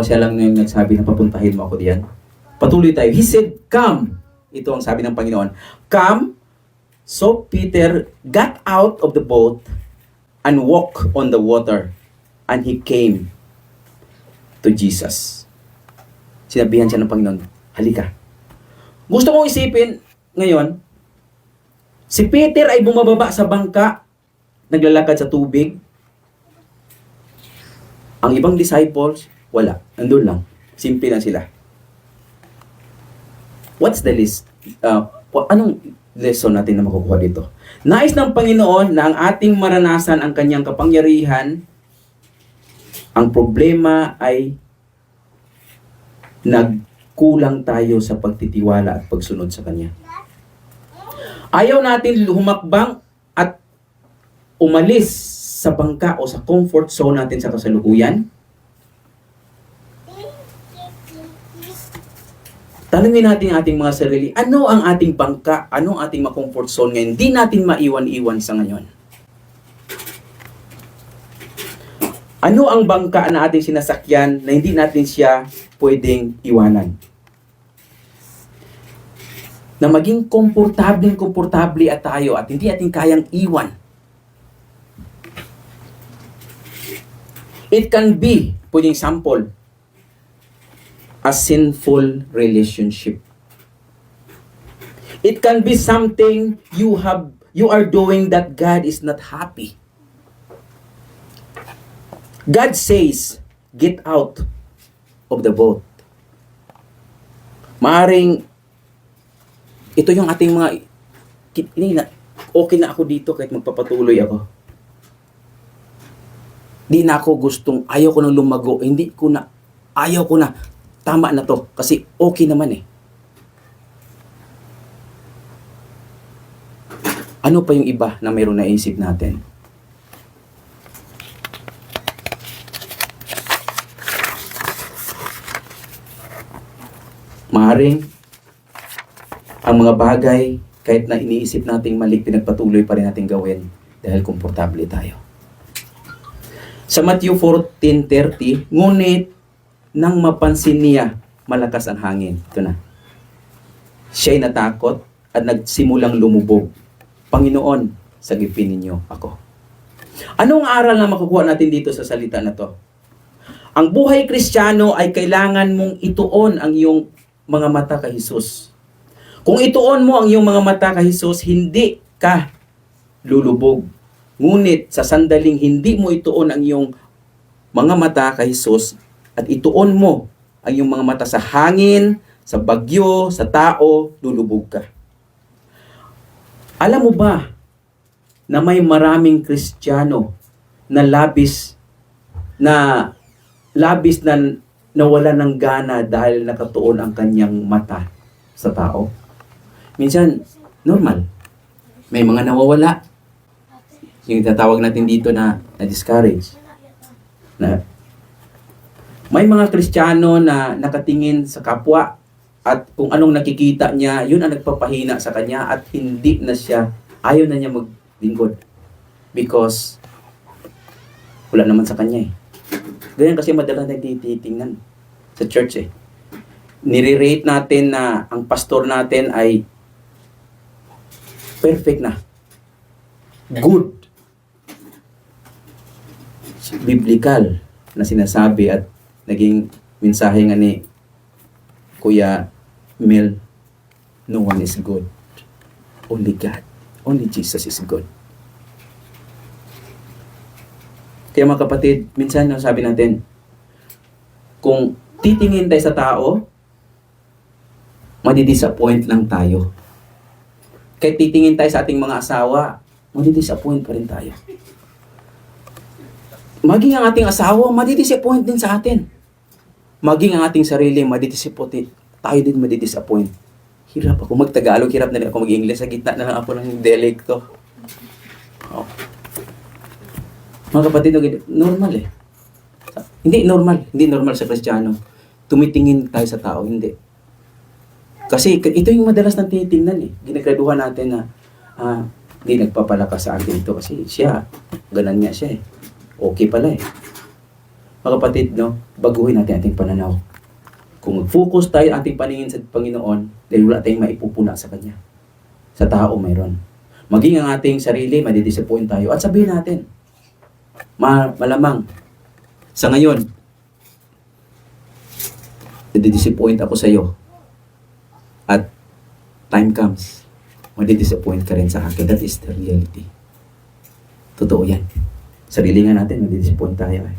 siya lang yung nagsabi na papuntahin mo ako diyan. Patuloy tayo. He said, come. ito ang sabi ng Panginoon, "Come." So Peter got out of the boat and walked on the water, and he came to Jesus. Sinabihan siya ng Panginoon, halika. Gusto kong isipin ngayon, si Peter ay bumababa sa bangka, naglalakad sa tubig. Ang ibang disciples, wala. Andun lang. Simple lang sila. What's the list? Anong lesson natin na makukuha dito? Nais ng Panginoon na ang ating maranasan ang kanyang kapangyarihan. Ang problema ay nagkulang tayo sa pagtitiwala at pagsunod sa kanya. Ayaw natin humakbang at umalis sa bangka o sa comfort zone natin sa kasalukuyan. Tanungin natin ang ating mga sarili, ano ang ating bangka, ano ang ating ma-comfort zone ngayon? Hindi natin maiwan-iwan sa ngayon. Ano ang bangka na ating sinasakyan na hindi natin siya pwedeng iwanan? Na maging komportable at tayo at hindi natin kayang iwan. It can be, pwedeng sample, a sinful relationship. It can be something you are doing that God is not happy. God says, get out of the boat. Maaring ito yung ating mga okay na ako dito kahit magpapatuloy ako. Di na ako ayaw ko nang lumago, ayaw ko na, tama na to, kasi okay naman eh. Ano pa yung iba na mayroong naisip natin? Maaring, ang mga bagay, kahit na iniisip nating mali, pinagpatuloy pa rin natin gawin dahil komportable tayo. Sa Matthew 14:30, ngunit nang mapansin niya, malakas ang hangin. Ito na. Siya'y natakot at nagsimulang lumubog. Panginoon, sagipin ninyo ako. Anong aral na makukuha natin dito sa salita na to? Ang buhay Kristiyano ay kailangan mong ituon ang iyong mga mata kay Jesus. Kung ituon mo ang iyong mga mata kay Jesus, hindi ka lulubog. Ngunit sa sandaling hindi mo ituon ang iyong mga mata kay Jesus at ituon mo ang iyong mga mata sa hangin, sa bagyo, sa tao, lulubog ka. Alam mo ba na may maraming Kristiyano na labis na nawala ng gana dahil nakatuon ang kanyang mata sa tao? Minsan, normal. May mga nawawala. Yung tatawag natin dito na discourage. May mga Kristiyano na nakatingin sa kapwa at kung anong nakikita niya, yun ang nagpapahina sa kanya at ayaw na niya maglingkod. Because wala naman sa kanya eh. Ganyan kasi madalas nagtitingnan sa church eh. Nire-rate natin na ang pastor natin ay perfect na. Good. Biblical na sinasabi at naging mensahe nga ni Kuya Mel, no one is good. Only God. Only Jesus is good. Kaya mga kapatid, minsan sabi natin, kung titingin tayo sa tao, madidisappoint lang tayo. Kahit titingin tayo sa ating mga asawa, madidisappoint pa rin tayo. Maging ang ating asawa, madidisappoint din sa atin. Maging ang ating sarili, tayo din madidisappoint. Hirap ako mag-Tagalog, hirap na rin ako mag-English. Sa gitna na lang ako ng dialekto. Oh. Mga kapatid, normal eh. Hindi normal sa Kristiyano. Tumitingin tayo sa tao, hindi. Kasi ito yung madalas nang tinitingnan eh. Ginagraduhan natin na hindi nagpapalakas sa atin ito kasi siya, ganan nga siya eh. Okay pala eh. Mga kapatid, baguhin natin ating pananaw. Kung mag-focus tayo ating paningin sa Panginoon, dahil wala tayong maipupuna sa Kanya. Sa tao mayroon. Maging ang ating sarili, madidisappoint tayo. At sabihin natin, malamang, sa ngayon, nadidisappoint ako sa iyo. At time comes, madidisappoint ka rin sa akin. That is the reality. Totoo yan. Sarili nga natin, madidisappoint tayo eh.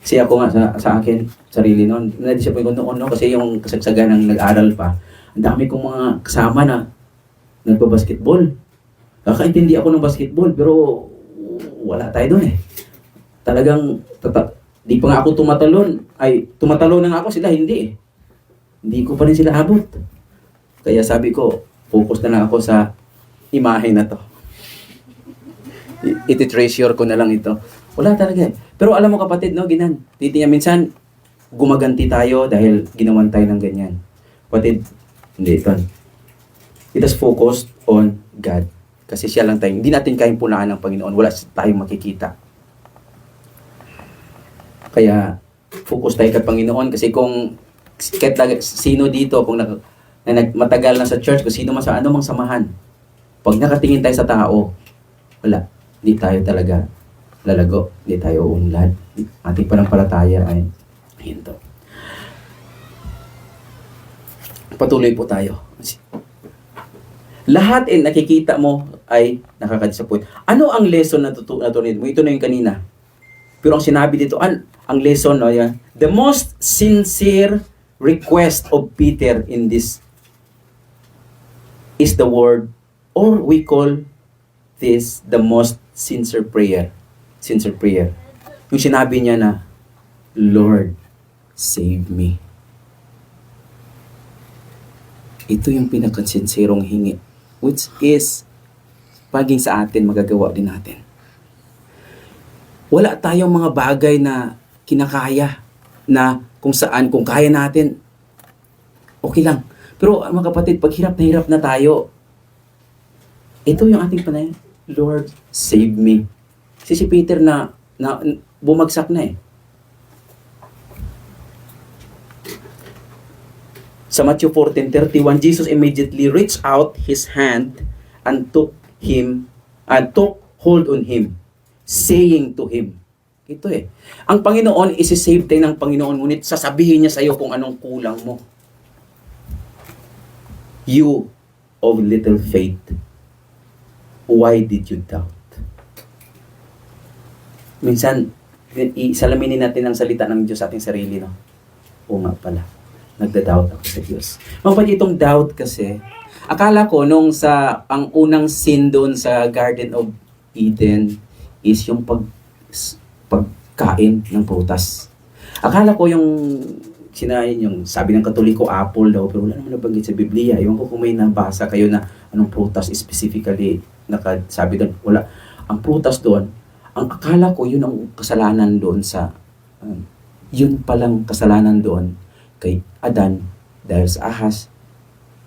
Kasi ako nga sa akin, sarili noon, nadisappoint ko noon, no? Kasi yung kasagsagan ng nag-aral pa, ang dami kong mga kasama na nagpa-basketball. Kakaintindi ako ng basketball, pero wala tayo doon eh. Talagang, di pa nga ako tumatalon na nga ako, sila hindi eh. Hindi ko pa rin sila abot. Kaya sabi ko, focus na lang ako sa imahe na to. Iti-treasure ko na lang ito. Wala talaga eh. Pero alam mo kapatid, no, titingnan minsan, gumaganti tayo dahil ginawan tayo ng ganyan. Kapatid, hindi ito. Let us focus on God. Kasi siya lang tayo. Hindi natin kayang punaan ng Panginoon. Wala tayong makikita. Kaya, focus tayo kay Panginoon. Kasi kung kahit sino dito, kung matagal na sa church, kung sino man sa anumang samahan, pag nakatingin tayo sa tao, wala. Hindi tayo talaga lalago. Hindi tayo uunlad. Ating panampalataya ay hinto. Patuloy po tayo. Lahat nakikita mo ay nakaka-disappoint. Ano ang lesson na natutunan mo? Ito na yung kanina. Pero ang sinabi dito, ang lesson, no, yan, the most sincere request of Peter in this is the word, or we call this the most sincere prayer. Sincere prayer. Yung sinabi niya na, Lord, save me. Ito yung pinakasinserong hingi, which is paging sa atin, magagawa din natin. Wala tayong mga bagay na kinakaya na kung saan, kung kaya natin, okay lang. Pero mga kapatid, pag hirap na tayo, ito yung ating panay, Lord, save me. Si Peter na bumagsak na eh. Sa Matthew 14:31, Jesus immediately reached out his hand and took hold on him, saying to him. Ito eh. Ang Panginoon, isi-save tayo ng Panginoon, ngunit sasabihin niya sa iyo kung anong kulang mo. You of little faith, why did you doubt? Minsan, salaminin natin ang salita ng Diyos sa ating sarili, no? O nga pala, nagda-doubt ako sa Diyos. Mga itong doubt kasi, akala ko nung ang unang sin doon sa Garden of Eden is yung pagkain ng prutas. Akala ko yung sabi ng Katoliko, apple daw, pero wala naman nabanggit sa Biblia. Ewan ko kung may nabasa kayo na anong prutas specifically nakasabi doon. Wala. Ang prutas doon, ang akala ko yun ang kasalanan doon yun palang kasalanan doon kay Adan dahil sa ahas.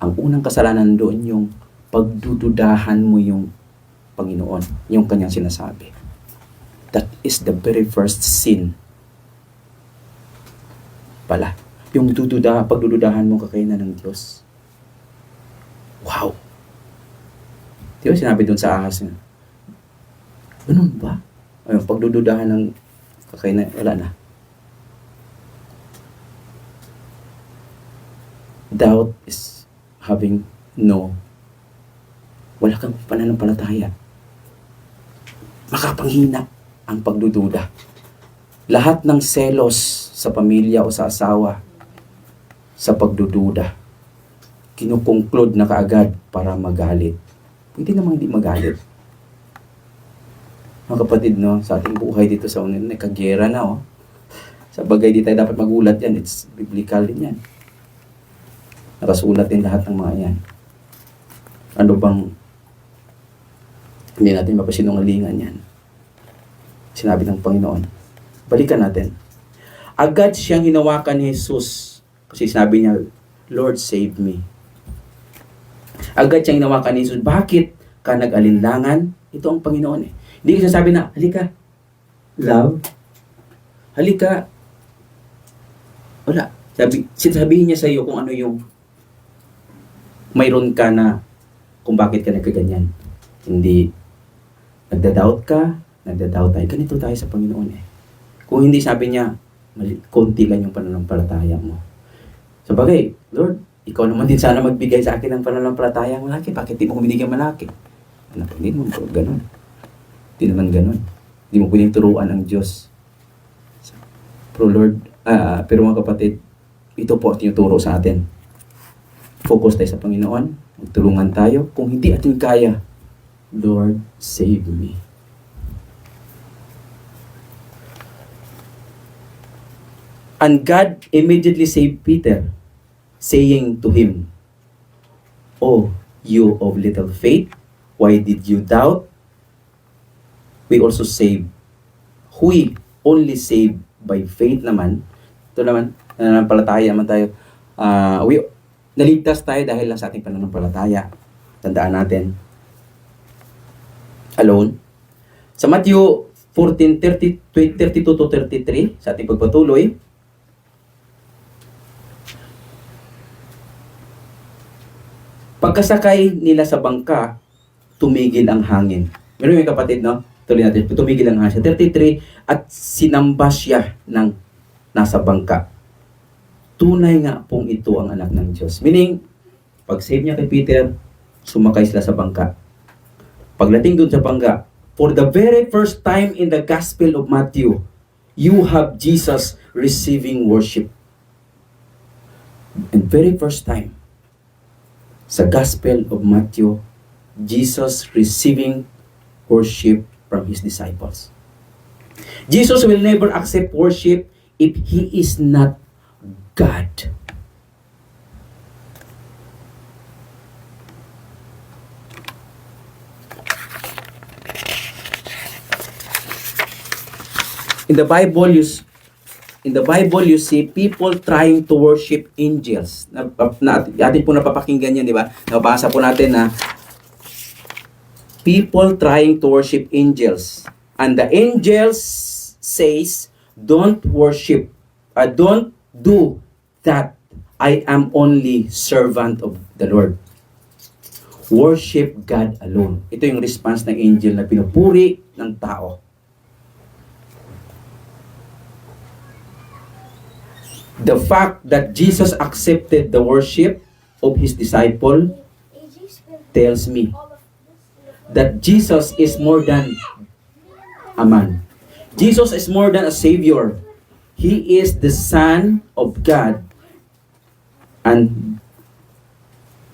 Ang unang kasalanan doon yung pagdududahan mo yung Panginoon, yung kanyang sinasabi. That is the very first sin pala. Yung pagdududahan mo kakayanan ng Diyos. Wow! Di ba sinabi doon sa ahas na, ganun ba? Ayun, pagdududahan ng kakayanan, wala na. Doubt is having wala kang pananampalataya. Makapanghina ang pagdududa. Lahat ng selos sa pamilya o sa asawa sa pagdududa, kinukonclude na kaagad para magalit. Pwede namang hindi magalit. Mga kapatid, no, sa ating buhay dito sa unin, nagkagera na, oh. Sa bagay di tayo dapat magulat yan. It's biblical din yan. Nakasulat din lahat ng mga yan. Ano bang hindi natin mapasinungalingan yan? Sinabi ng Panginoon. Balikan natin. Agad siyang hinawakan ni Jesus. Kasi sinabi niya, Lord, save me. Agad siyang hinawakan ni Jesus. Bakit ka nag-alinlangan? Ito ang Panginoon eh. Hindi siya sabi na, halika, love. Halika. Wala. Sabihin niya sa iyo kung ano yung mayroon ka na kung bakit ka nagkaganyan. Hindi nagda-doubt ka, nagda-doubt tayo. Ganito tayo sa Panginoon eh. Kung hindi sabi niya, konti lang yung pananampalataya mo. So bagay, Lord, ikaw naman din sana magbigay sa akin ng pananampalataya malaki. Bakit di mo binigyan malaki? Anak, hindi mo ganun. Hindi naman ganun. Hindi mo pwedeng turuan ang Diyos. Pero Lord, pero mga kapatid, ito po ang tinuturo sa atin. Focus tayo sa Panginoon. Magtulungan tayo. Kung hindi atin kaya, Lord, save me. And God immediately saved Peter, saying to him, "Oh, you of little faith, why did you doubt?" We also save. We only save by faith naman. Ito naman, nananampalataya naman tayo. Naligtas tayo dahil lang sa ating pananampalataya. Tandaan natin. Alone. Sa Matthew 14:32-33, sa ating pagpatuloy, pagkasakay nila sa bangka, tumigil ang hangin. Meron yung kapatid, no? Tuloy natin. Tumigil ang hangin. 33, at sinamba siya ng nasa bangka. Tunay nga pong ito ang anak ng Diyos. Meaning, pag save niya kay Peter, sumakay sila sa bangka. Pagdating dun sa bangka, for the very first time in the Gospel of Matthew, you have Jesus receiving worship. And very first time, sa Gospel of Matthew, Jesus receiving worship from His disciples. Jesus will never accept worship if He is not God. In the Bible, you see people trying to worship angels. Atin po napapakinggan yan, di ba? Nabasa po natin na people trying to worship angels. And the angels says, don't worship. Don't do that. I am only servant of the Lord. Worship God alone. Ito yung response ng angel na pinupuri ng tao. The fact that Jesus accepted the worship of His disciple tells me that Jesus is more than a man. Jesus is more than a Savior. He is the Son of God. And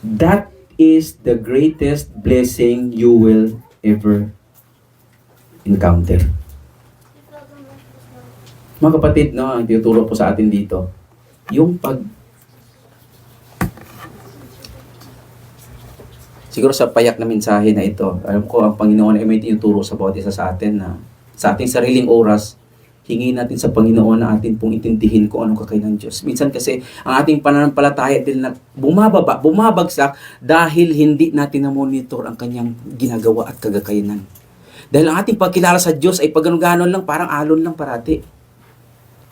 that is the greatest blessing you will ever encounter. Mga kapatid, no, ang tinuturo po sa atin dito, yung siguro sa payak na mensahe na ito, alam ko ang Panginoon ay may tinuturo sa bawat isa sa atin na sa ating sariling oras, hingin natin sa Panginoon na atin pong itindihin kung anong kakayahan ng Diyos. Minsan kasi, ang ating pananampalataya din na bumabagsak dahil hindi natin na-monitor ang kanyang ginagawa at kagakayanan. Dahil ang ating pagkilala sa Diyos ay pagano-ganon lang, parang alon lang parati.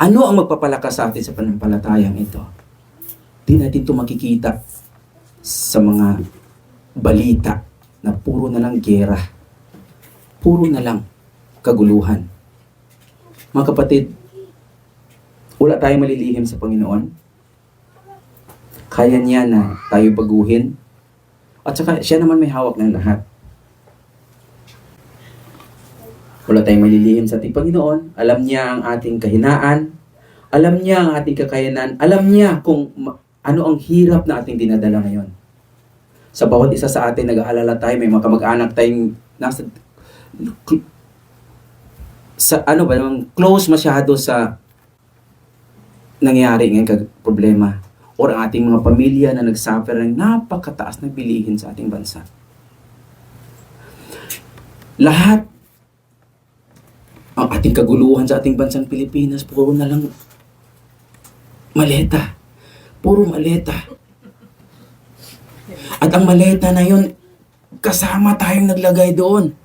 Ano ang magpapalakas sa atin sa pananampalatayang ito? Di natin ito makikita sa mga balita na puro na lang gera. Puro na lang kaguluhan. Mga kapatid, wala tayong malilihim sa Panginoon. Kaya niya na tayo baguhin. At saka siya naman may hawak ng lahat. Wala tayong malilihim sa ating Panginoon. Alam niya ang ating kahinaan. Alam niya ang ating kakayanan. Alam niya kung ano ang hirap na ating dinadala ngayon. Sa bawat isa sa atin, nag-aalala tayo, may mga kamag-anak tayong nasa close masyado sa nangyayari ngayong problema. O ang ating mga pamilya na nagsuffer ng napakataas na bilihin sa ating bansa. Lahat ang ating kaguluhan sa ating bansang Pilipinas, puro na lang maleta. Puro maleta. At ang maleta na yun, kasama tayong naglagay doon.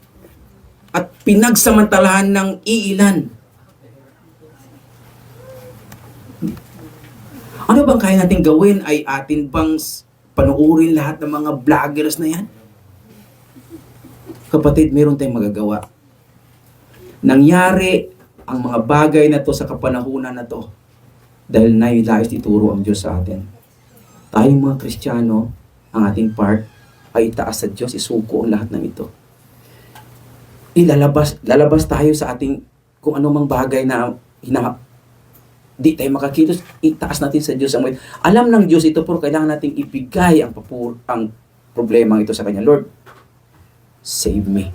At pinagsamantalahan ng iilan. Ano bang kaya natin gawin? Ay atin bang panuurin lahat ng mga vloggers na yan? Kapatid, meron tayong magagawa. Nangyari ang mga bagay na to sa kapanahunan na to dahil nais ituro ang Diyos sa atin. Tayong mga Kristiyano, ang ating part ay itaas sa Diyos, isuko ang lahat ng ito. Lalabas tayo sa ating kung anumang bagay na di tayo makakilos, itaas natin sa Diyos ang alam ng Diyos ito, pero kailangan nating ibigay ang problema ito sa Kanya. Lord, save me.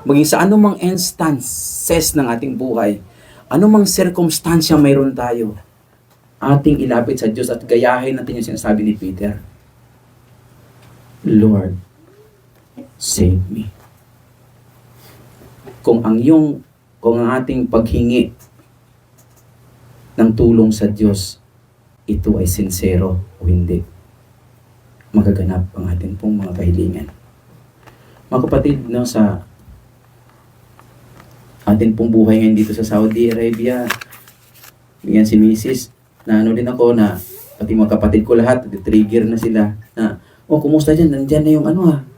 Maging sa anumang instances ng ating buhay, anumang circumstansya mayroon tayo, ating ilapit sa Diyos at gayahin natin yung sinasabi ni Peter. Lord, save me. Kung ang ating paghingi ng tulong sa Diyos, ito ay sincero o hindi, magaganap ang ating pong mga kahilingan. Mga kapatid, no, sa atin pong buhay ngayon dito sa Saudi Arabia, yan si Mrs. na ano din ako na pati mga kapatid ko lahat, trigger na sila na, kumusta dyan? Nandyan na yung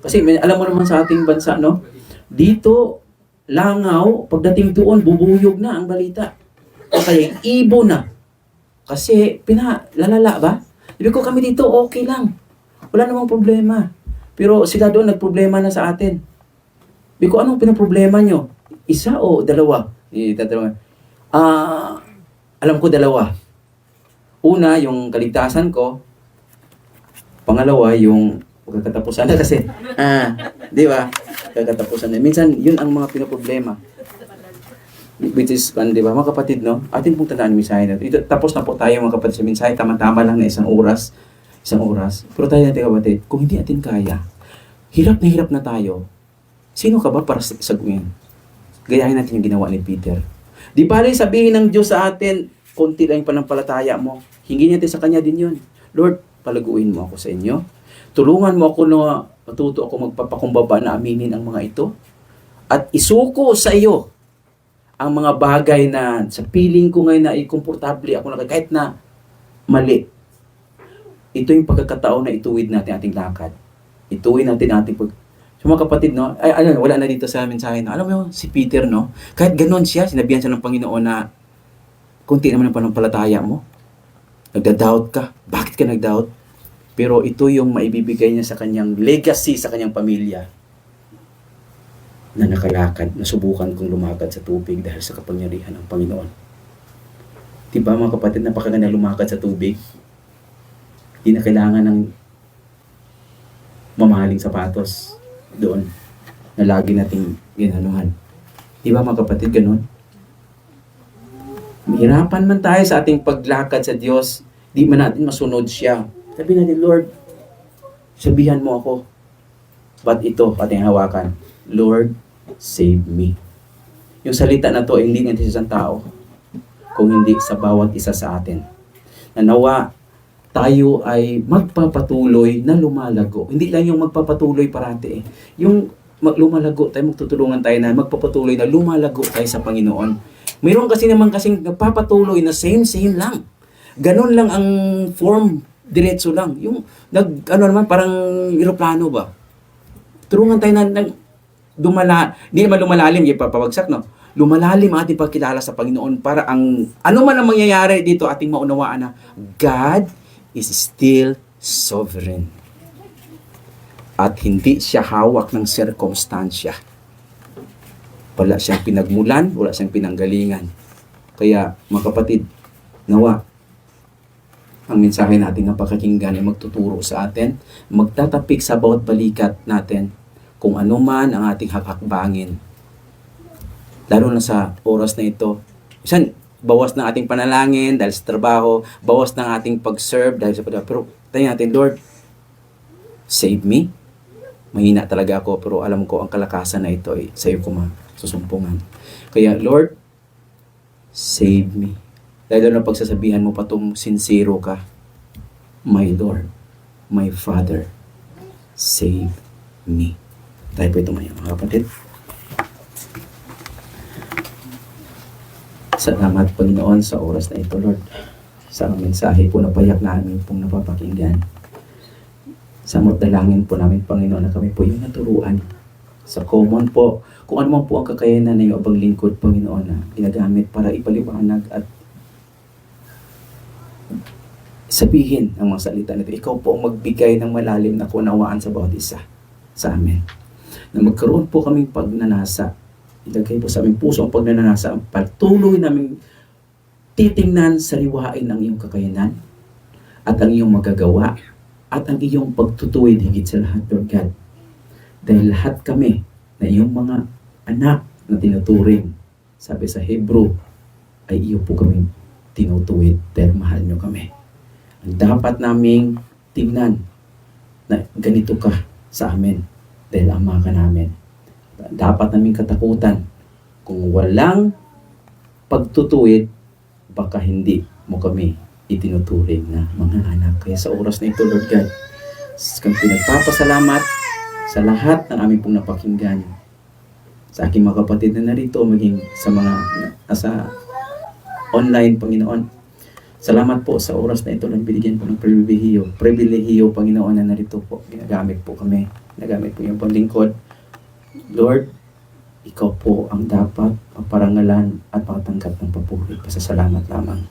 Kasi alam mo naman sa ating bansa, no? Dito, langaw, pagdating doon, bubuyog na ang balita. O kaya ibo na. Kasi lalala ba? Sabi ko kami dito, okay lang. Wala namang problema. Pero sila doon nagproblema na sa atin. Sabi ko, anong pinaproblema nyo? Isa o dalawa? Alam ko dalawa. Una, yung kaligtasan ko. Pangalawa, yung pagkatapusan na kasi. Di ba? Pagkatapusan na. Minsan, yun ang mga pinaproblema. Which is, di ba, mga kapatid, no? Atin pong tandaan yung mensahe na ito. Tapos na po tayo, mga kapatid, sa mensahe. Tama-tama lang na isang oras. Pero tayo natin, kapatid, kung hindi atin kaya, hirap na tayo. Sino ka ba para saguin? Gayahin natin yung ginawa ni Peter. Di bali sabihin ng Diyos sa atin, konti lang yung panampalataya mo. Hingi natin sa Kanya din yun. Lord, palaguin mo ako sa inyo. Tulungan mo ako na matuto ako magpapakumbaba na aminin ang mga ito. At isuko sa iyo ang mga bagay na sa piling ko ngayon na komportable ako na kahit na mali. Ito yung pagkakataon na ituwid natin ating lakad. Ituwid natin ating So mga kapatid, no? Wala na dito sa mensahe, no? Alam mo si Peter, no? Kahit ganon siya, sinabihan siya ng Panginoon na kunti naman ang panampalataya mo. Nagda-doubt ka. Bakit ka nag-doubt? Pero ito yung maibibigay niya sa kanyang legacy, sa kanyang pamilya. Na nakalakad, nasubukan kong lumakad sa tubig dahil sa kapangyarihan ng Panginoon. Diba mga kapatid, napakaganda lumakad sa tubig? Hindi na kailangan ng mamahaling sapatos doon na lagi nating ginanuhan. Diba mga kapatid, ganun? Mahirapan man tayo sa ating paglakad sa Diyos, di man natin masunod siya. Sabi natin, Lord, sabihan mo ako. Ba't ito ating hawakan? Lord, save me. Yung salita na to ay hindi natin sa isang tao, kung hindi sa bawat isa sa atin. Nawa tayo ay magpapatuloy na lumalago. Hindi lang yung magpapatuloy parati. Yung lumalago tayo, magtutulungan tayo na magpapatuloy na lumalago tayo sa Panginoon. Mayroon kasi naman kasing nagpapatuloy na same lang. Ganon lang ang form, diretso lang. Yung parang eroplano ba? Tulungan tayo na hindi naman lumalalim, yung papabagsak, no? Lumalalim ang ating pagkilala sa Panginoon para ano man ang mangyayari dito, ating maunawaan na God is still sovereign. At hindi siya hawak ng sirkumstansya. Wala siyang pinagmulan, wala siyang pinanggalingan. Kaya, mga kapatid, nawa, ang mensahe natin na pakikinggan ay magtuturo sa atin, magtatapik sa bawat balikat natin kung ano man ang ating hakakbangin. Lalo na sa oras na ito. Minsan, bawas ng ating panalangin dahil sa trabaho, bawas ng ating pag-serve dahil sa pagdawa. Pero tayo natin, Lord, save me. Mahina talaga ako, pero alam ko ang kalakasan na ito ay sa iyo ko masusumpungan. Kaya, Lord, save me. Dahil na pagsasabihan mo patong sincero ka, my Lord, my Father, save me. Tayo po ito mga kapatid. Salamat, Panginoon, sa oras na ito, Lord. sa mensahe po na payak namin pong napapakinggan. Samot dalangin po namin, Panginoon, na kami po yung naturuan sa common po. Kung ano man po ang kakayanan na yung abang lingkod, Panginoon, na ginagamit para ipaliwanag at sabihin ang mga salita nito. Ikaw po ang magbigay ng malalim na kaunawaan sa bawat isa sa amin. Na magkaroon po kaming pagnanasa. Ilagay po sa aming puso ang pagnanasa. Ang patuloy naming titingnan, sariwain ang iyong kakayanan at ang iyong magagawa at ang iyong pagtutuwid higit sa lahat, Lord God. Dahil lahat kami na iyong mga anak na tinuturing, sabi sa Hebrew, ay iyo po kami tinutuwid dahil mahal niyo kami. Ang dapat naming tingnan na ganito ka sa amin dahil ama ka namin. Dapat naming katakutan kung walang pagtutuwid, baka hindi mo kami itinuturing na mga anak. Kaya sa oras na ito, Lord God, kami pinagpapasalamat sa lahat ng aming pong napakinggan. Sa aking mga kapatid na narito, maging sa mga nasa online, Panginoon. Salamat po sa oras na ito na binigyan po ng pribilehiyo, Panginoon, na narito po. Ginagamit po kami. Ginagamit po yung panglingkod. Lord, ikaw po ang dapat parangalan at pagtanggap ng papuri. Pasasalamat lamang.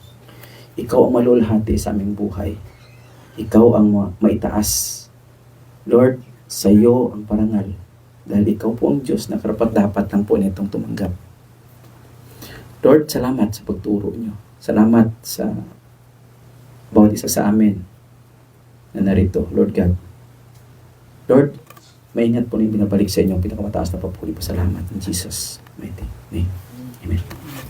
Ikaw ang malulhati sa aming buhay. Ikaw ang maitaas. Lord, sa iyo ang parangal. Dahil ikaw po ang Diyos na karapat-dapat lang po nitong tumanggap. Lord, salamat sa pagturo niyo. Salamat sa bawat isa sa amin na narito, Lord God. Lord, maingat po na yung binabalik sa inyo ang pinakamataas na papuri. Pasalamat in Jesus' mighty name. Amen.